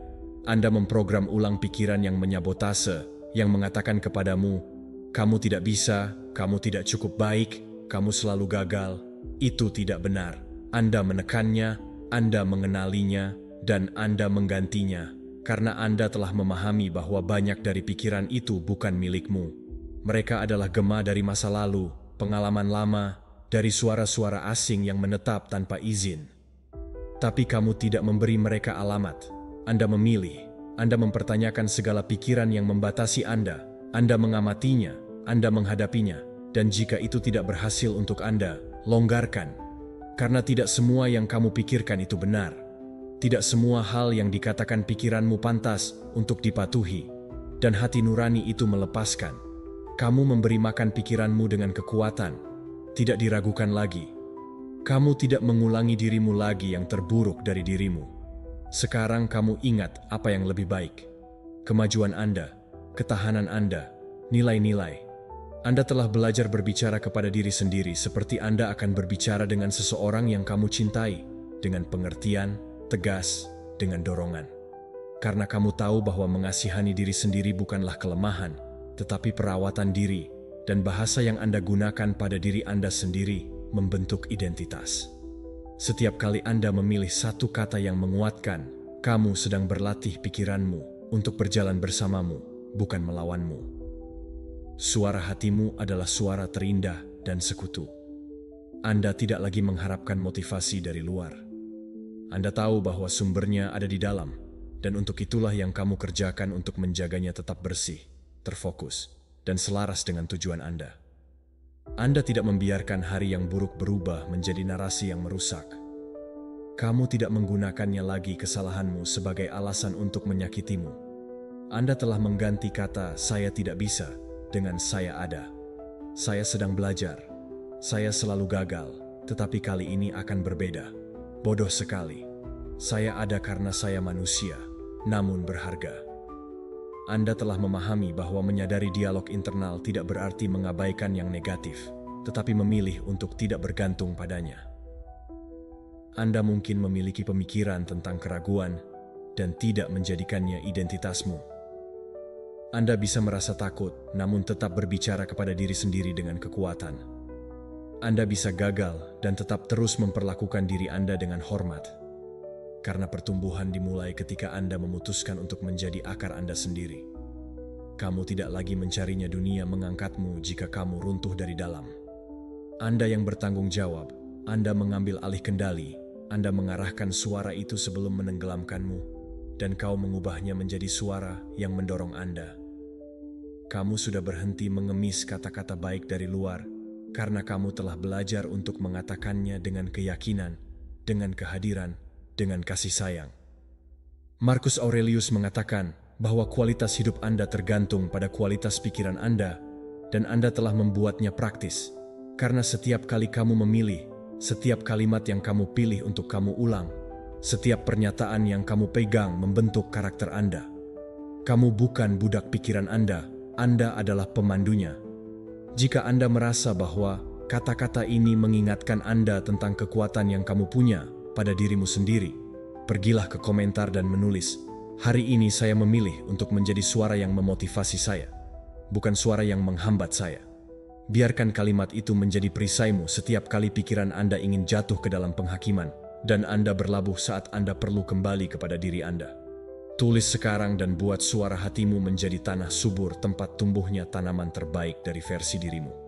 Anda memprogram ulang pikiran yang menyabotase, yang mengatakan kepadamu, "Kamu tidak bisa, kamu tidak cukup baik, kamu selalu gagal." Itu tidak benar. Anda menekannya, Anda mengenalinya, dan Anda menggantinya, karena Anda telah memahami bahwa banyak dari pikiran itu bukan milikmu. Mereka adalah gema dari masa lalu, pengalaman lama, dari suara-suara asing yang menetap tanpa izin. Tapi kamu tidak memberi mereka alamat. Anda memilih, Anda mempertanyakan segala pikiran yang membatasi Anda mengamatinya, Anda menghadapinya, dan jika itu tidak berhasil untuk Anda, longgarkan. Karena tidak semua yang kamu pikirkan itu benar. Tidak semua hal yang dikatakan pikiranmu pantas untuk dipatuhi, dan hati nurani itu melepaskan. Kamu memberi makan pikiranmu dengan kekuatan, tidak diragukan lagi. Kamu tidak mengulangi dirimu lagi yang terburuk dari dirimu. Sekarang kamu ingat apa yang lebih baik. Kemajuan Anda, ketahanan Anda, nilai-nilai. Anda telah belajar berbicara kepada diri sendiri seperti Anda akan berbicara dengan seseorang yang kamu cintai, dengan pengertian, tegas, dengan dorongan. Karena kamu tahu bahwa mengasihani diri sendiri bukanlah kelemahan, tetapi perawatan diri, dan bahasa yang Anda gunakan pada diri Anda sendiri membentuk identitas. Setiap kali Anda memilih satu kata yang menguatkan, kamu sedang berlatih pikiranmu untuk berjalan bersamamu, bukan melawanmu. Suara hatimu adalah suara terindah dan sekutu. Anda tidak lagi mengharapkan motivasi dari luar. Anda tahu bahwa sumbernya ada di dalam, dan untuk itulah yang kamu kerjakan untuk menjaganya tetap bersih, terfokus, dan selaras dengan tujuan Anda. Anda tidak membiarkan hari yang buruk berubah menjadi narasi yang merusak. Kamu tidak menggunakannya lagi kesalahanmu sebagai alasan untuk menyakitimu. Anda telah mengganti kata "saya tidak bisa" dengan "saya ada". Saya sedang belajar. Saya selalu gagal, tetapi kali ini akan berbeda. Bodoh sekali. Saya ada karena saya manusia, namun berharga. Anda telah memahami bahwa menyadari dialog internal tidak berarti mengabaikan yang negatif, tetapi memilih untuk tidak bergantung padanya. Anda mungkin memiliki pemikiran tentang keraguan dan tidak menjadikannya identitasmu. Anda bisa merasa takut, namun tetap berbicara kepada diri sendiri dengan kekuatan. Anda bisa gagal dan tetap terus memperlakukan diri Anda dengan hormat. Karena pertumbuhan dimulai ketika Anda memutuskan untuk menjadi akar Anda sendiri. Kamu tidak lagi mencarinya dunia mengangkatmu jika kamu runtuh dari dalam. Anda yang bertanggung jawab, Anda mengambil alih kendali, Anda mengarahkan suara itu sebelum menenggelamkanmu, dan kau mengubahnya menjadi suara yang mendorong Anda. Kamu sudah berhenti mengemis kata-kata baik dari luar, karena kamu telah belajar untuk mengatakannya dengan keyakinan, dengan kehadiran, dengan kasih sayang. Marcus Aurelius mengatakan bahwa kualitas hidup Anda tergantung pada kualitas pikiran Anda, dan Anda telah membuatnya praktis. Karena setiap kali kamu memilih, setiap kalimat yang kamu pilih untuk kamu ulang, setiap pernyataan yang kamu pegang membentuk karakter Anda. Kamu bukan budak pikiran Anda adalah pemandunya. Jika Anda merasa bahwa kata-kata ini mengingatkan Anda tentang kekuatan yang kamu punya pada dirimu sendiri, pergilah ke komentar dan menulis, "Hari ini saya memilih untuk menjadi suara yang memotivasi saya, bukan suara yang menghambat saya." Biarkan kalimat itu menjadi perisaimu setiap kali pikiran Anda ingin jatuh ke dalam penghakiman, dan Anda berlabuh saat Anda perlu kembali kepada diri Anda. Tulis sekarang dan buat suara hatimu menjadi tanah subur tempat tumbuhnya tanaman terbaik dari versi dirimu.